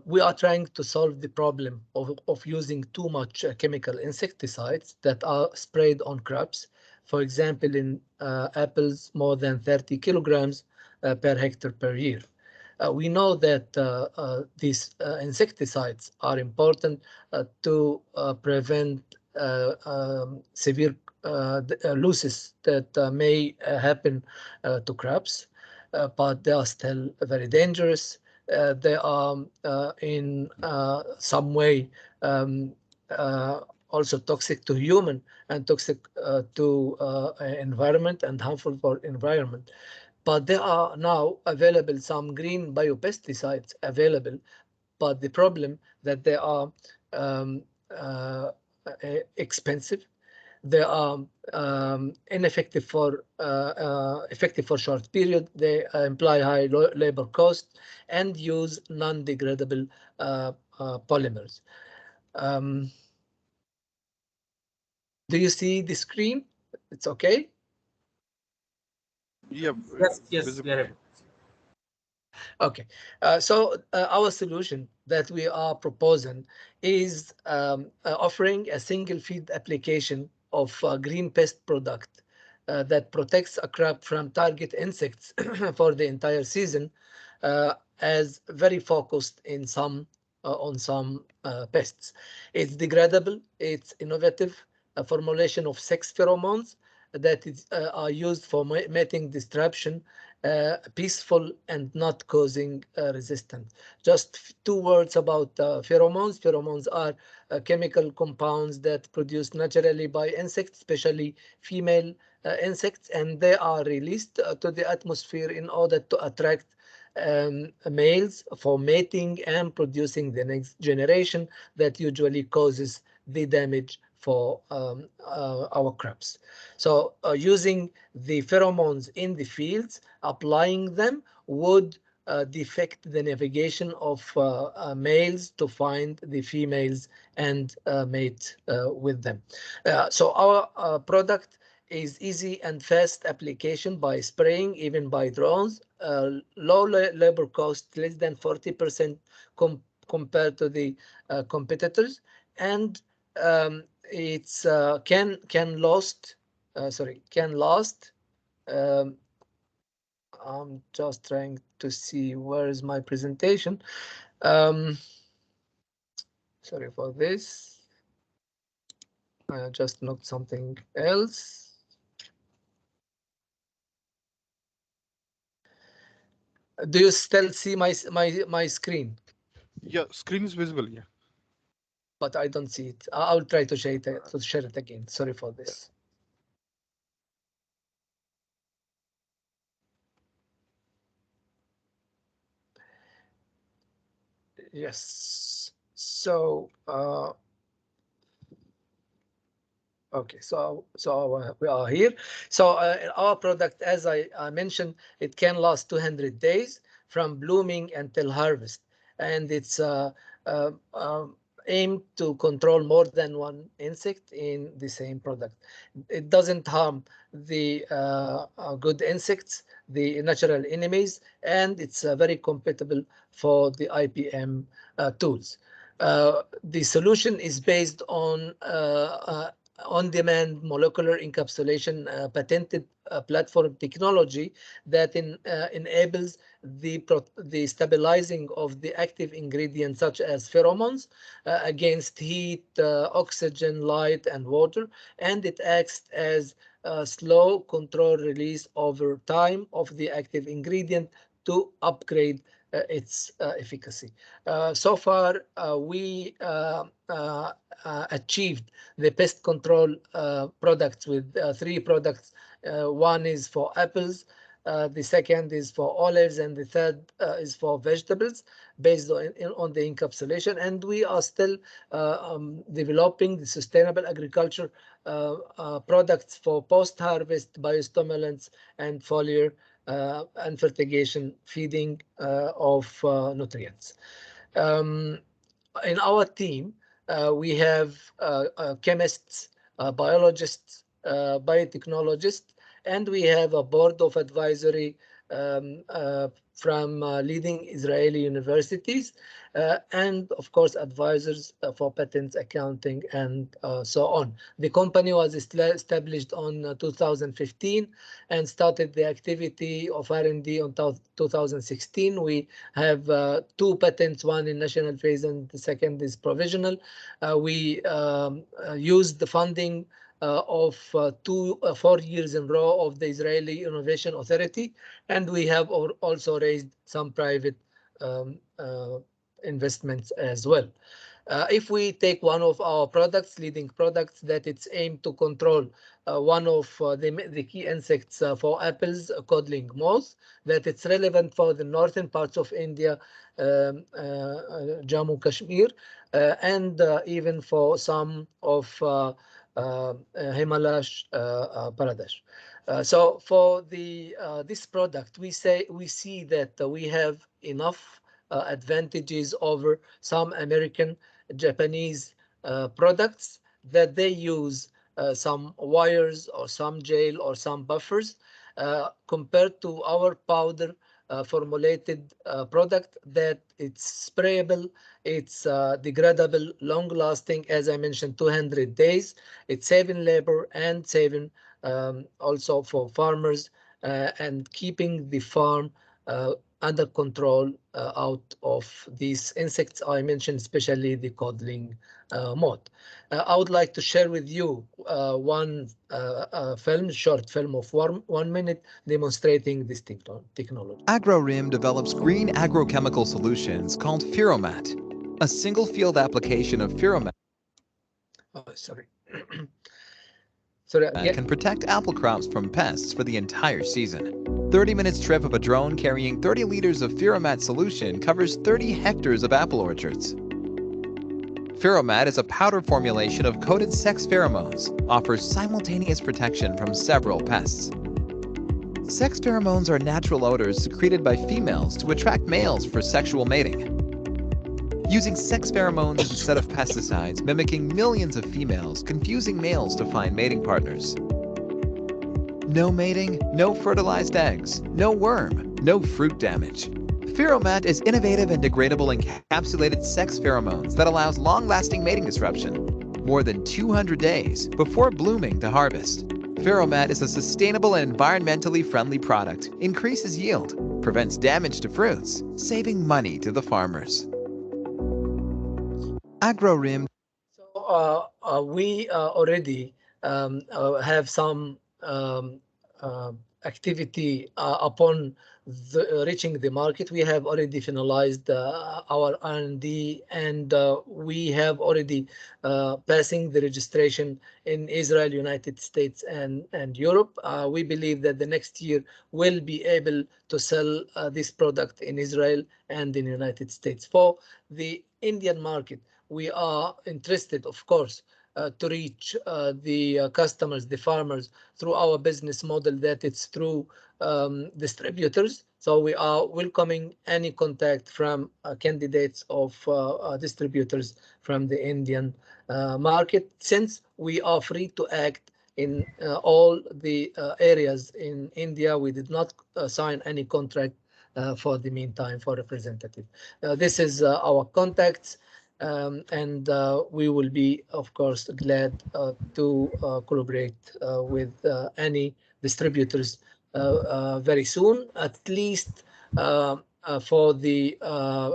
we are trying to solve the problem of using too much chemical insecticides that are sprayed on crops. For example, in apples, more than 30 kilograms per hectare per year. We know that these insecticides are important to prevent severe losses that may happen to crops, but they are still very dangerous. They are in some way also toxic to human and toxic to environment and harmful for environment. But there are now available some green biopesticides available, but the problem that they are um, uh, expensive. They are ineffective for effective for short period. They imply high labor cost and use non-degradable polymers. Um, do you see the screen? It's okay. Yeah, Yes, we visible. are able. Okay, our solution that we are proposing is offering a single feed application of a green pest product that protects a crop from target insects for the entire season, as very focused in some on some pests. It's degradable, it's innovative, a formulation of 6 pheromones that are used for mating disruption, peaceful and not causing resistance. Just 2 words about pheromones. Pheromones are chemical compounds that produced naturally by insects, especially female insects, and they are released to the atmosphere in order to attract males for mating and producing the next generation that usually causes the damage for our crops. So using the pheromones in the fields, applying them would defect the navigation of males to find the females and mate with them. So our product is easy and fast application by spraying, even by drones, low labor cost, less than 40% compared to the competitors, and it's can last. Can last. Um, I'm just trying to see where is my presentation. Um, Sorry for this. I just knocked something else. Do you still see my screen? Yeah, screen is visible. Yeah. But I don't see it. I'll try to share it again. Sorry for this. Yes. So okay, so we are here. So our product, as I mentioned, it can last 200 days from blooming until harvest, and it's uh, um, aimed to control more than one insect in the same product. It doesn't harm the good insects, the natural enemies, and it's very compatible for the IPM tools. The solution is based on-demand molecular encapsulation patented platform technology that enables the stabilizing of the active ingredients such as pheromones against heat, oxygen, light, and water, and it acts as a slow control release over time of the active ingredient to upgrade its efficacy. So far, we achieved the pest control products with 3 products. One is for apples, the second is for olives, and the third is for vegetables based on the encapsulation. And we are still developing the sustainable agriculture products for post-harvest biostimulants and foliar and fertigation feeding of nutrients. Um, in our team, we have chemists, biologists, biotechnologists, and we have a board of advisory from leading Israeli universities, and of course advisors for patents, accounting, and so on. The company was established on 2015 and started the activity of R&D on 2016. We have 2 patents, one in national phase and the second is provisional. We used the funding of 4 years in a row of the Israeli Innovation Authority, and we have also raised some private um, uh, investments as well. If we take one of our products, leading products, that it's aimed to control one of the key insects for apples, codling moth, that it's relevant for the northern parts of India, Jammu Kashmir, and even for some of Himalaya, Pradesh. So for the this product, we see that we have enough advantages over some American, Japanese, products that they use some wires or some gel or some buffers compared to our powder formulated product that it's sprayable, it's degradable, long lasting, as I mentioned, 200 days. It's saving labor and saving also for farmers and keeping the farm under control out of these insects I mentioned, especially the codling moth. I would like to share with you one short film of 1 minute demonstrating this technology. AgroRim develops green agrochemical solutions called Pheromat, a single field application of Pheromat Oh, sorry. Sorry again. can protect apple crops from pests for the entire season. 30 minutes trip of a drone carrying 30 liters of Pheromat solution covers 30 hectares of apple orchards. Pheromat is a powder formulation of coated sex pheromones, offers simultaneous protection from several pests. Sex pheromones are natural odors secreted by females to attract males for sexual mating. Using sex pheromones instead of pesticides, mimicking millions of females, confusing males to find mating partners. No mating, no fertilized eggs, no worm, no fruit damage. Pheromat is innovative and degradable encapsulated sex pheromones that allows long-lasting mating disruption, more than 200 days before blooming to harvest. Pheromat is a sustainable and environmentally friendly product, increases yield, prevents damage to fruits, saving money to the farmers. AgroRim. So we already have some activity upon reaching the market. We have already finalized our R&D, and we have already passing the registration in Israel, United States, and Europe. We believe that the next year we'll be able to sell this product in Israel and in the United States. For the Indian market, we are interested, of course, to reach the customers, the farmers, through our business model that it's through distributors. So we are welcoming any contact from candidates of distributors from the Indian market, since we are free to act in all the areas in India. We did not sign any contract for the meantime for representative. This is our contacts. And we will be, of course, glad to collaborate with any distributors very soon, at least for the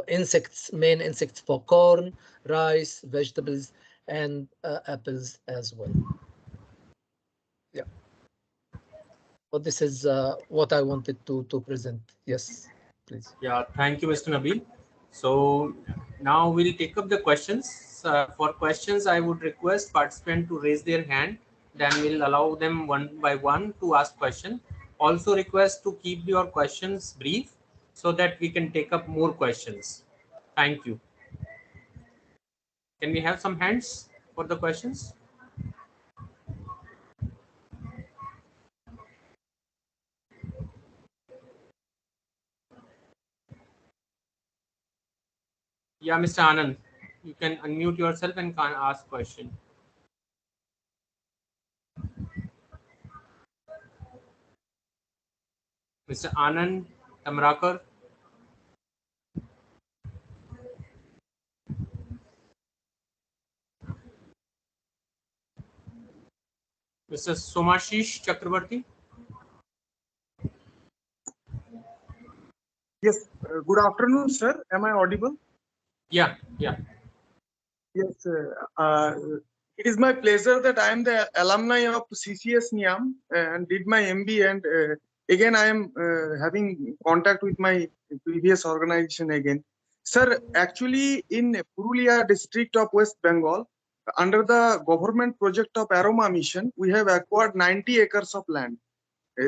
insects, main insects for corn, rice, vegetables, and apples as well. Yeah. So this is what I wanted to present. Yes, please. Yeah, thank you, Mr. Nabil. So now we'll take up the questions. For questions, I would request participants to raise their hand. Then we'll allow them one by one to ask question. Also request to keep your questions brief so that we can take up more questions. Thank you. Can we have some hands for the questions? Yeah, Mr. Anand, you can unmute yourself and can ask question. Mr. Anand Tamrakar. Mr. Somashish Chakrabarti. Yes, good afternoon, sir. Am I audible? Yeah. Yes, it is my pleasure that I am the alumni of CCS Niam and did my MBA, and again I am having contact with my previous organization again. Sir, actually in Purulia district of West Bengal, under the government project of Aroma Mission, we have acquired 90 acres of land.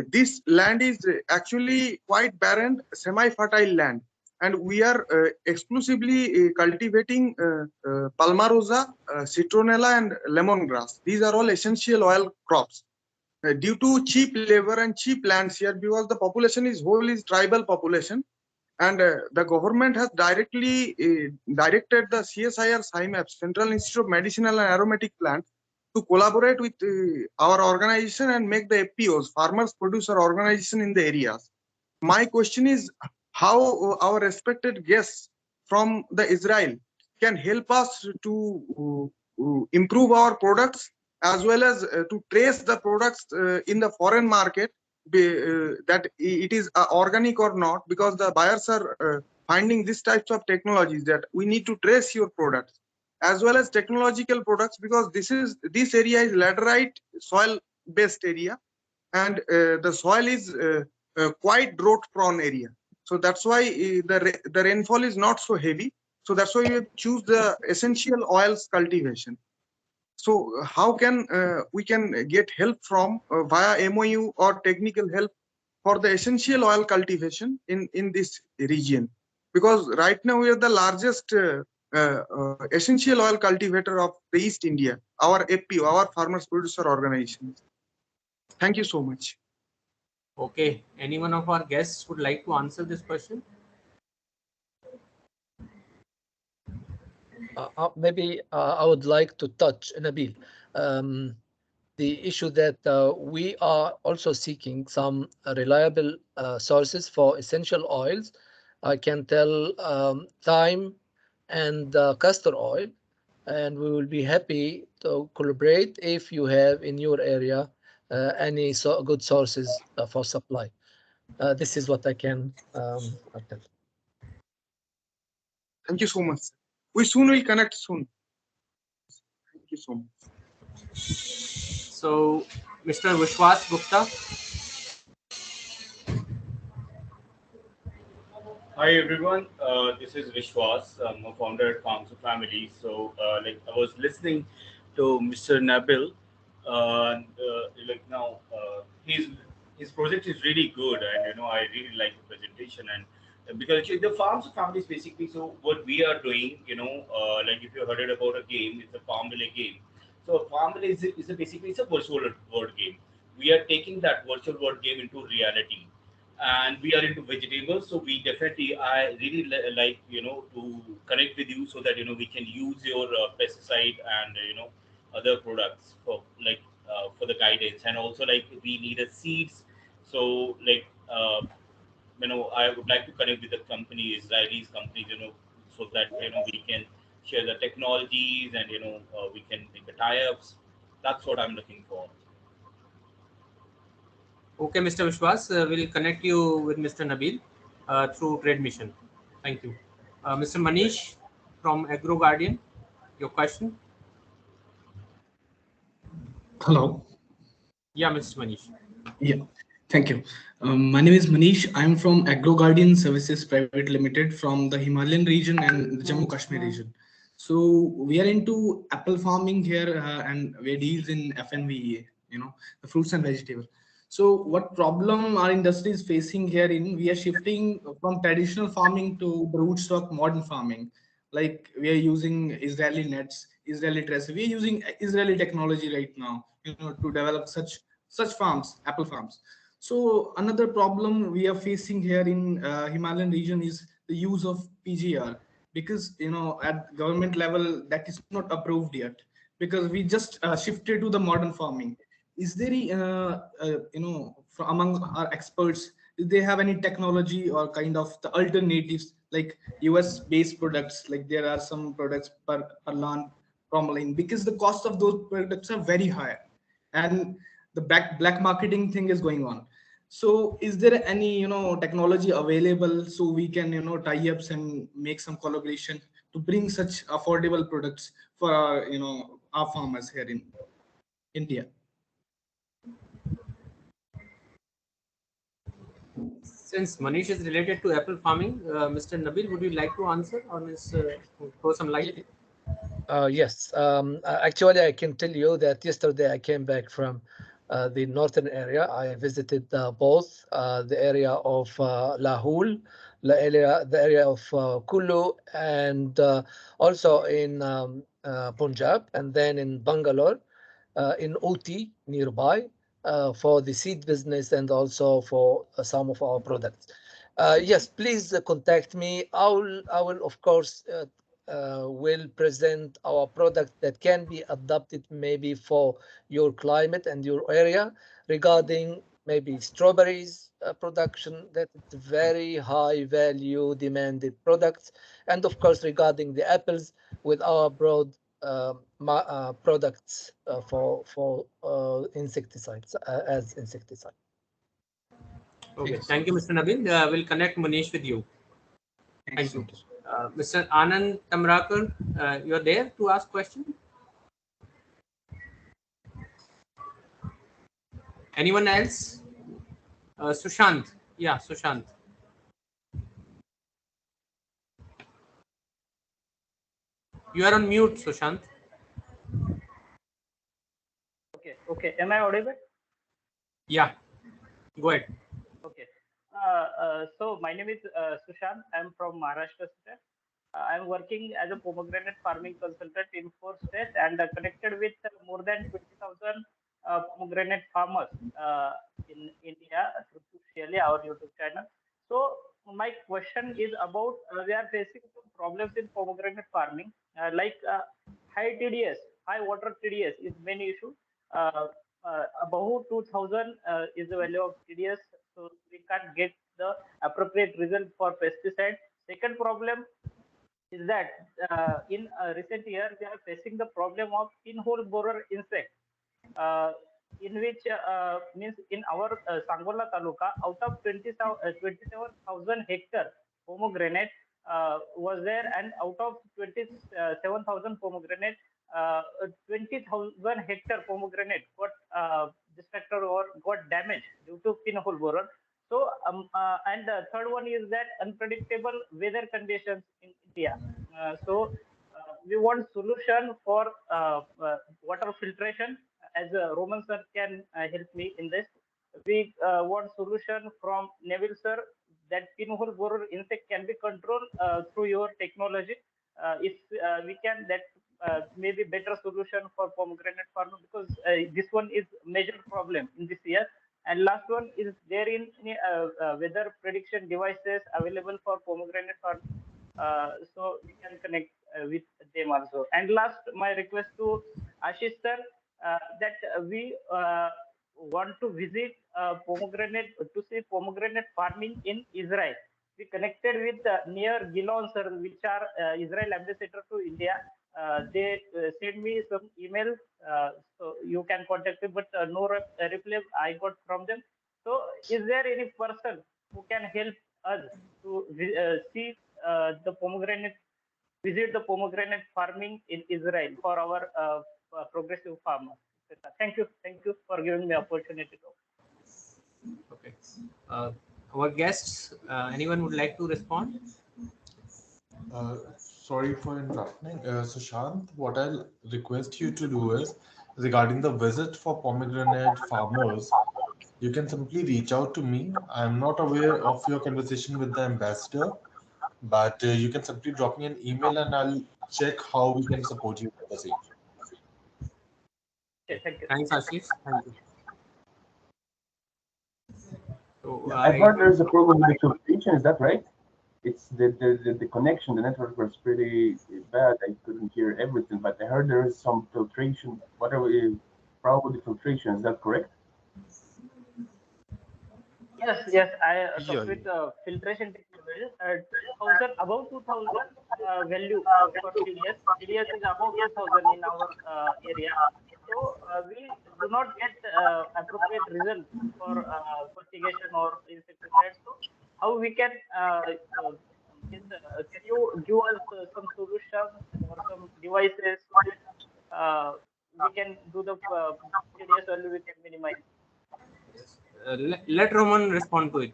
This land is actually quite barren, semi-fertile land, and we are exclusively cultivating palmarosa, citronella, and lemongrass. These are all essential oil crops. Due to cheap labor and cheap lands here, because the population is whole is tribal population, And the government has directly directed the CSIR SciMap, Central Institute of Medicinal and Aromatic Plants, to collaborate with our organization and make the FPOs, Farmers Producer Organization, in the areas. My question is how our respected guests from the Israel can help us to improve our products, as well as to trace the products in the foreign market, that it is organic or not, because the buyers are finding these types of technologies, that we need to trace your products, as well as technological products, because this area is laterite soil based area, and the soil is quite drought prone area. So that's why the rainfall is not so heavy. So that's why we choose the essential oils cultivation. So how can we can get help from via MOU or technical help for the essential oil cultivation in this region? Because right now we are the largest essential oil cultivator of the East India, our FPO, our Farmers Producer Organization. Thank you so much. Okay, any one of our guests would like to answer this question? Maybe I would like to touch, Nabil, the issue that we are also seeking some reliable sources for essential oils. I can tell thyme and castor oil, and we will be happy to collaborate if you have in your area any good sources for supply. This is what I can tell. Thank you so much. We soon will connect soon. Thank you so much. So, Mr. Vishwas Gupta. Hi everyone, this is Vishwas. I'm a founder at Farms of Family. So, I was listening to Mr. Nabil, and now his project is really good, and I really like the presentation. And because actually the Farms of Family is basically, so what we are doing, if you heard about a game, it's a Farm Village game. So Farm Village basically it's a virtual word game. We are taking that virtual word game into reality, and we are into vegetables, so we definitely I really like to connect with you, so that we can use your pesticide and other products for for the guidance, and also like we need a seeds. So I would like to connect with the company, Israeli companies, so that we can share the technologies, and we can make the tie-ups. That's what I'm looking for. Okay, Mr. Vishwas, we'll connect you with Mr. Nabil through Trade Mission. Thank you. Mr. Manish from Agro Guardian, your question? Hello. Yeah, Mr. Manish. Yeah, thank you. My name is Manish. I'm from Agro Guardian Services Private Limited from the Himalayan region and the Jammu Kashmir region. So we are into apple farming here, and we deals in FNVEA, the fruits and vegetables. So what problem our industry is facing here in, we are shifting from traditional farming to the rootstock modern farming. Like we are using Israeli nets, Israeli dress. We are using Israeli technology right now, to develop such farms, apple farms. So another problem we are facing here in Himalayan region is the use of PGR, because at government level that is not approved yet, because we just shifted to the modern farming. Is there among our experts, do they have any technology or kind of the alternatives, like US based products, like there are some products per lawn bromelain, because the cost of those products are very high, and the black marketing thing is going on. So is there any technology available, so we can tie ups and make some collaboration to bring such affordable products for our our farmers here in India? Since Manish is related to apple farming, Mr. Nabil, would you like to answer on this, throw some light? Yes, actually, I can tell you that yesterday I came back from the northern area. I visited both the area of Lahul, the area of Kulu, and also in Punjab, and then in Bangalore, in Uti nearby, for the seed business and also for some of our products. Yes, please contact me. I will of course will present our product that can be adapted maybe for your climate and your area regarding maybe strawberries production that it's very high value demanded products, and of course regarding the apples with our broad products for insecticides as insecticide. Okay, Thank you so thank you, much. Mr. Nabil. We'll connect Manish with you. Thank Thank you so you. much. Mr. Anand Tamrakar, you're there to ask question? Anyone else? Sushant. Yeah, Sushant. You are on mute, Sushant. Okay, okay. Am I audible? Yeah, go ahead. Okay. So my name is Sushant. I'm from Maharashtra state. I'm working as a pomegranate farming consultant in 4 states and connected with more than 20,000 pomegranate farmers in India through Shelly, our YouTube channel. So my question is about we are facing some problems in pomegranate farming, like high TDS, high water TDS is main issue. Uh, Above 2000 is the value of TDS, so we can't get the appropriate result for pesticide. Second problem is that in recent years we are facing the problem of pinhole borer insect, uh, in which means in our Sangola Taluka, out of 27,000 hectare pomegranate was there, and out of 27,000 pomegranate, 20,000 hectare pomegranate got distracted or got damaged due to pinhole borer. So, and the third one is that unpredictable weather conditions in India. We want solution for water filtration, as Roman sir can help me in this. We want solution from Neville sir that pinhole borer insect can be controlled through your technology. If we can, that may be better solution for pomegranate farmer, because this one is major problem in this year. And last one is there in any weather prediction devices available for pomegranate farming, so we can connect with them also. And last, my request to Ashish sir, that we want to visit pomegranate to see pomegranate farming in Israel. We connected with near Gilon sir, which are Israel ambassador to India. They sent me some email, so you can contact them, but no reply I got from them. So, is there any person who can help us to see the pomegranate, visit the pomegranate farming in Israel for our progressive farmers? Thank you for giving me opportunity. Okay. Uh, our guests, anyone would like to respond? Sorry for interrupting. Sushant, what I'll request you to do is regarding the visit for pomegranate farmers, you can simply reach out to me. I'm not aware of your conversation with the ambassador, but you can simply drop me an email and I'll check how we can support you with the same. Okay. Thank you. Thanks, Ashish. Thank you. So Yeah, I've I heard there's a problem with the filtration. Is that right? It's the connection, the network was pretty bad. I couldn't hear everything, but I heard there is some filtration. Whatever is problem with the filtration, is that correct? Yes, yes, I Yeah, talked yeah. with filtration technology. 2000, above 2000 value for TDS. TDS is above 2000 in our area. So we do not get appropriate result for fertigation or insecticide. So how we can, can you give us some solutions or some devices so that we can do the TDS value, we can minimize? let Roman respond to it.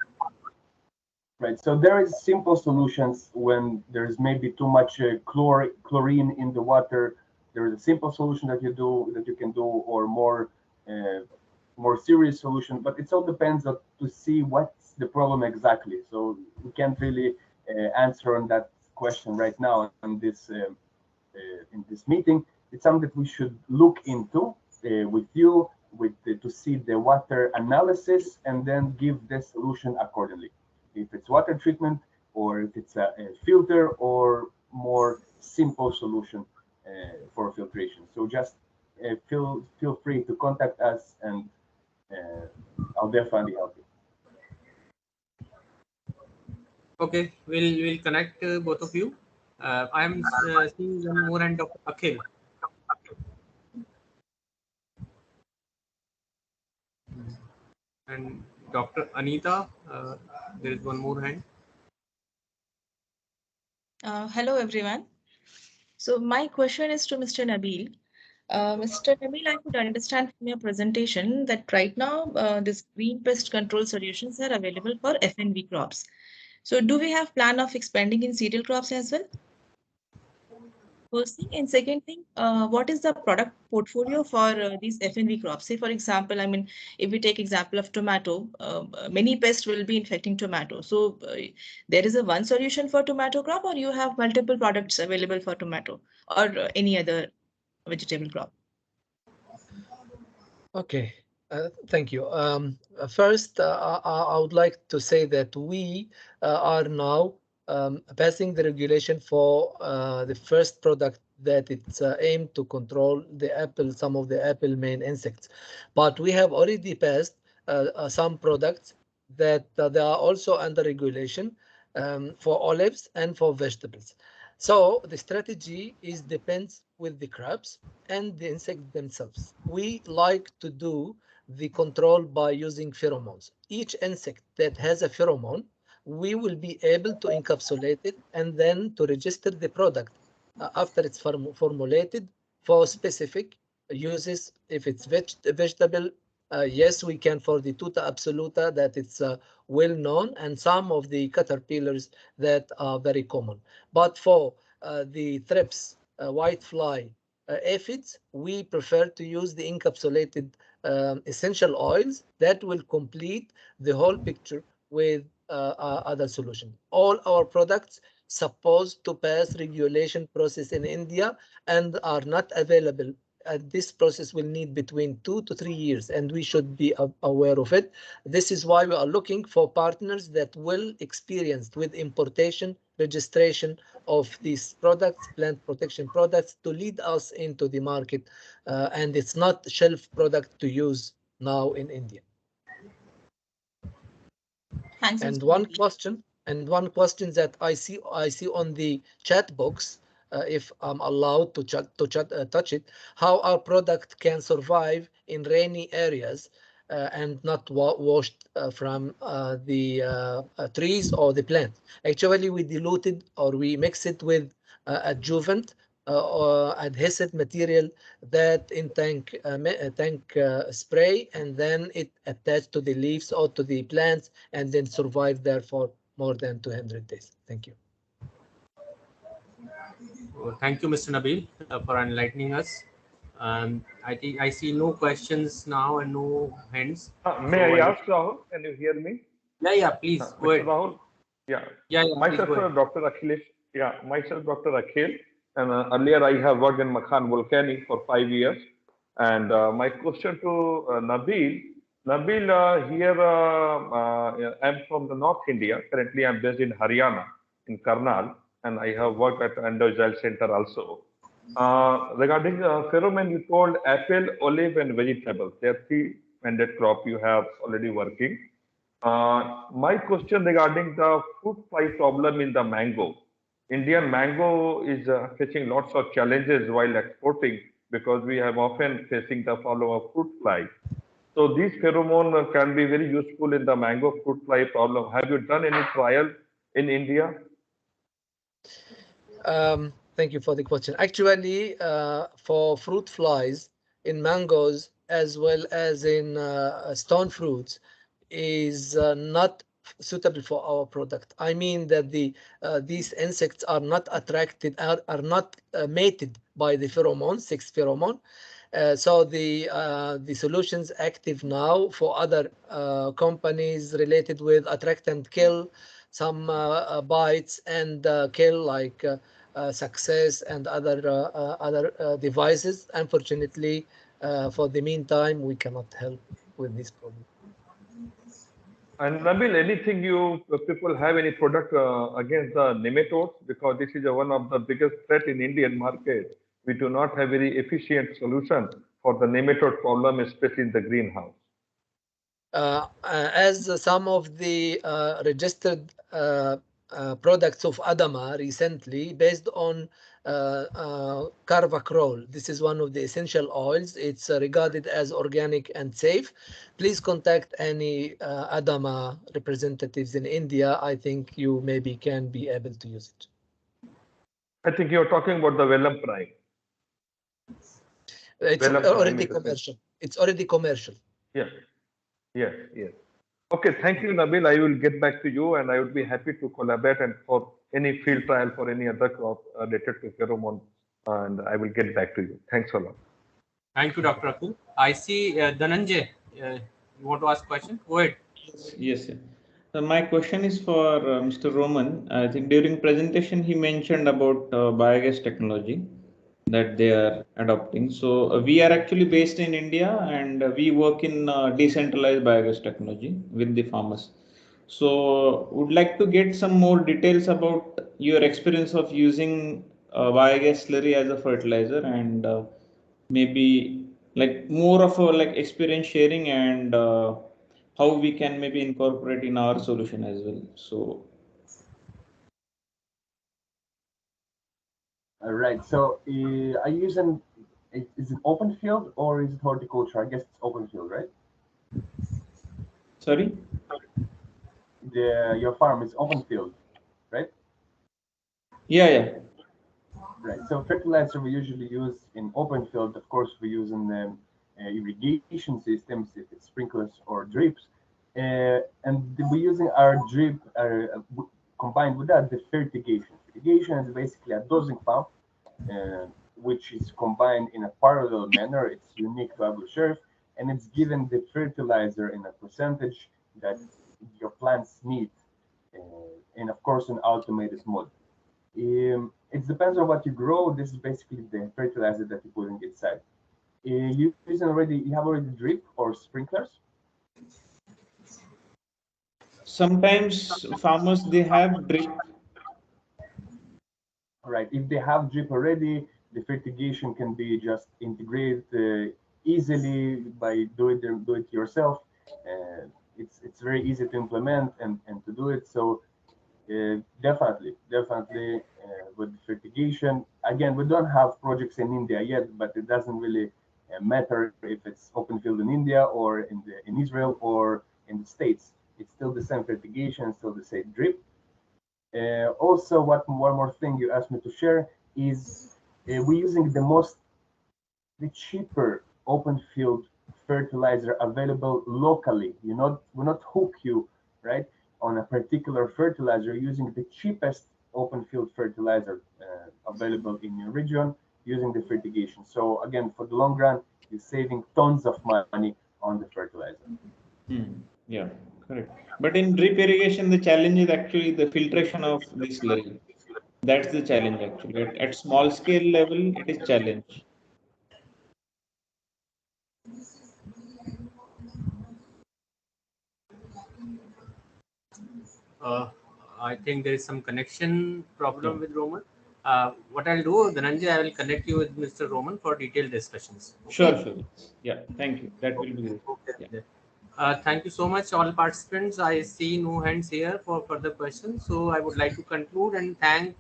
Right. So there is simple solutions when there's maybe too much chlorine in the water. There is a simple solution that you can do, or uh, more serious solution. But it all depends on to see what's the problem exactly. So we can't really answer on that question right now in this meeting. It's something that we should look into with you to see the water analysis and then give the solution accordingly. if it's water treatment or if it's a filter or more simple solution for filtration. So just feel free to contact us, and I'll definitely help you. Okay, we'll connect both of you. I'm seeing one more hand of Akhil. And Dr. Anita, there is one more hand. Hello, everyone. So my question is to Mr. Nabil. Mr. Nabil, I could understand from your presentation that right now these green pest control solutions are available for FNV crops. So do we have plan of expanding in cereal crops as well? First thing. And second thing, what is the product portfolio for these FNV crops? Say, for example, I mean, if we take example of tomato, many pests will be infecting tomato. So there is a one solution for tomato crop, or you have multiple products available for tomato or any other vegetable crop? Okay, thank you. First, I would like to say that we are now passing the regulation for the first product that it's aimed to control the apple, some of the apple main insects. But we have already passed some products that they are also under regulation for olives and for vegetables. So the strategy is depends with the crops and the insects themselves. We like to do the control by using pheromones. Each insect that has a pheromone, we will be able to encapsulate it and then to register the product after it's formulated for specific uses. If it's vegetable, yes, we can for the tuta absoluta that it's well known, and some of the caterpillars that are very common. But for the thrips, white fly, aphids, we prefer to use the encapsulated essential oils that will complete the whole picture with other solution. All our products supposed to pass regulation process in India and are not available. This process will need between 2 to 3 years, and we should be aware of it. This is why we are looking for partners that will experience with importation, registration of these products, plant protection products, to lead us into the market. And it's not shelf product to use now in India. Thanks, And Mr. one question that I see on the chat box, if I'm allowed to touch it, how our product can survive in rainy areas and not washed from the trees or the plants. Actually, we diluted or we mix it with adjuvant or adhesive material that in tank spray, and then it attached to the leaves or to the plants and then survive there for more than 200 days. Thank you. Thank you, Mr. Nabil, for enlightening us. I think I see no questions now and no hands. May So I ask Rahul? Can you hear me? Yeah, please go Mr. ahead. Rahul? Yeah. Please Myself, go ahead. Dr. Akhilesh. Yeah, myself, Dr. Akhil. And earlier I have worked in Makhan Volcanic for 5 years. And my question to Nabil. Nabil, here I'm from the North India. Currently, I'm based in Haryana, in Karnal. And I have worked at Endozyme Center also. Regarding pheromone, you told apple, olive, and vegetables. There are three mandate crop you have already working. My question regarding the fruit fly problem in the mango. Indian mango is facing lots of challenges while exporting because we have often facing the problem of fruit fly. So these pheromone can be very useful in the mango fruit fly problem. Have you done any trial in India? Thank you for the question. Actually, for fruit flies in mangoes as well as in stone fruits is not suitable for our product. I mean that these insects are not attracted, are not mated by the pheromone, 6 pheromone. So the solutions active now for other companies related with attract and kill, some bites and kill like Success and other devices. Unfortunately, for the meantime, we cannot help with this problem. And Nabil, anything you people have any product against the nematodes? Because this is one of the biggest threat in Indian market. We do not have very efficient solution for the nematode problem, especially in the greenhouse. As some of the registered products of Adama recently based on carvacrol. This is one of the essential oils. It's regarded as organic and safe. Please contact any Adama representatives in India. I think you maybe can be able to use it. I think you're talking about the Vellum Prime. It's already commercial. It's already commercial. Yes, yes, yes. Okay, thank you, Nabil. I will get back to you, and I would be happy to collaborate and for any field trial for any other crop related to pheromone, and I will get back to you. Thanks a lot. Thank you, Dr. Akul. I see Dhananjay. You want to ask a question? Go ahead. Yes, sir. So my question is for Mr. Roman. I think during presentation he mentioned about biogas technology that they are adopting. So we are actually based in India and we work in decentralized biogas technology with the farmers. So would like to get some more details about your experience of using biogas slurry as a fertilizer and maybe like more of a like experience sharing and how we can maybe incorporate in our solution as well. So all right. So are you using is it open field or is it horticulture? I guess it's open field, right? sorry, Your farm is open field, right? yeah. Right. So fertilizer we usually use in open field. Of course, we use in the irrigation systems, if it's sprinklers or drips, and we're using our drip combined with that the fertigation. Fertigation is basically a dosing pump, which is combined in a parallel manner. It's unique to AgroSheriff, and it's given the fertilizer in a percentage that your plants need, and of course, an automated mode. It depends on what you grow. This is basically the fertilizer that you're putting inside. You have already drip or sprinklers? Sometimes farmers they have drip. Right. If they have drip already, the fertigation can be just integrated easily by do it yourself. It's very easy to implement and to do it. So definitely with fertigation. Again, we don't have projects in India yet, but it doesn't really matter if it's open field in India or in Israel or in the States. It's still the same fertigation, still the same drip. Also, one more thing you asked me to share is we're using the cheaper open field fertilizer available locally. We not hook you right on a particular fertilizer, using the cheapest open field fertilizer available in your region using the fertigation. So again, for the long run, you're saving tons of money on the fertilizer. Yeah, correct. But in drip irrigation, the challenge is actually the filtration of the slurry. That's the challenge actually. At small scale level, it is challenge. I think there is some connection problem Yeah. with Roman. What I'll do, Dhananjay, I will connect you with Mr. Roman for detailed discussions. Okay? Sure. Yeah, thank you. That will be great. Okay. Yeah. Thank you so much, all participants. I see no hands here for further questions. So I would like to conclude and thank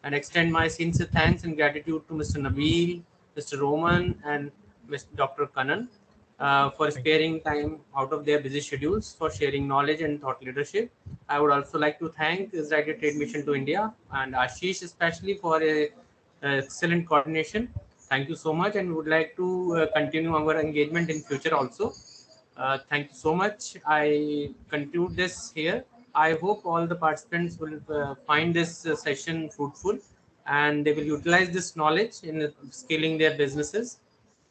and extend my sincere thanks and gratitude to Mr. Nabil, Mr. Roman, and Mr. Dr. Kanan for sparing time out of their busy schedules for sharing knowledge and thought leadership. I would also like to thank Israeli Trade Mission to India and Ashish especially for a excellent coordination. Thank you so much, and we would like to continue our engagement in future also. Thank you so much. I conclude this here. I hope all the participants will find this session fruitful and they will utilize this knowledge in scaling their businesses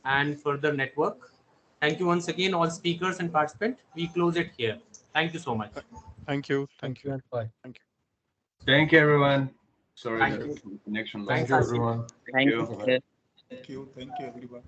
and further network. Thank you once again, all speakers and participants. We close it here. Thank you so much. Thank you. Thank you and bye. Thank you. Thank you, everyone. Sorry Thank that you. the connection Thanks, lost. Asim. everyone. Thank you. you. Thank you. Thank you, everyone.